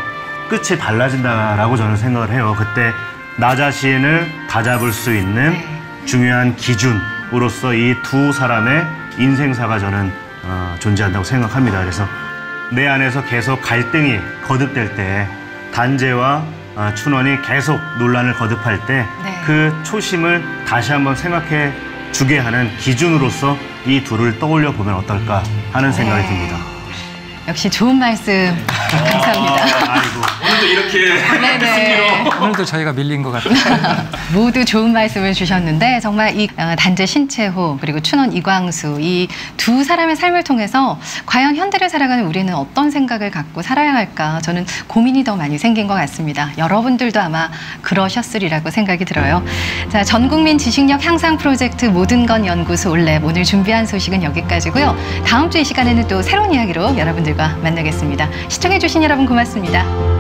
끝이 달라진다라고 저는 생각을 해요. 그때 나 자신을 다잡을 수 있는 네. 중요한 기준으로서 이 두 사람의 인생사가 저는 존재한다고 생각합니다. 그래서 내 안에서 계속 갈등이 거듭될 때 단재와 춘원이 계속 논란을 거듭할 때 그 초심을 다시 한번 생각해 주게 하는 기준으로서 이 둘을 떠올려 보면 어떨까 하는 생각이 듭니다. 역시 좋은 말씀 감사합니다. 아이고. 오늘도 이렇게 네네. 오늘도 저희가 밀린 것 같아요. 모두 좋은 말씀을 주셨는데 정말 이 단재 신채호 그리고 춘원 이광수 이 두 사람의 삶을 통해서 과연 현대를 살아가는 우리는 어떤 생각을 갖고 살아야 할까 저는 고민이 더 많이 생긴 것 같습니다. 여러분들도 아마 그러셨으리라고 생각이 들어요. 자, 전국민 지식력 향상 프로젝트 모든 건 연구소 올랩 오늘 준비한 소식은 여기까지고요. 다음 주 이 시간에는 또 새로운 이야기로 여러분들과 만나겠습니다. 시청해주신 여러분 고맙습니다.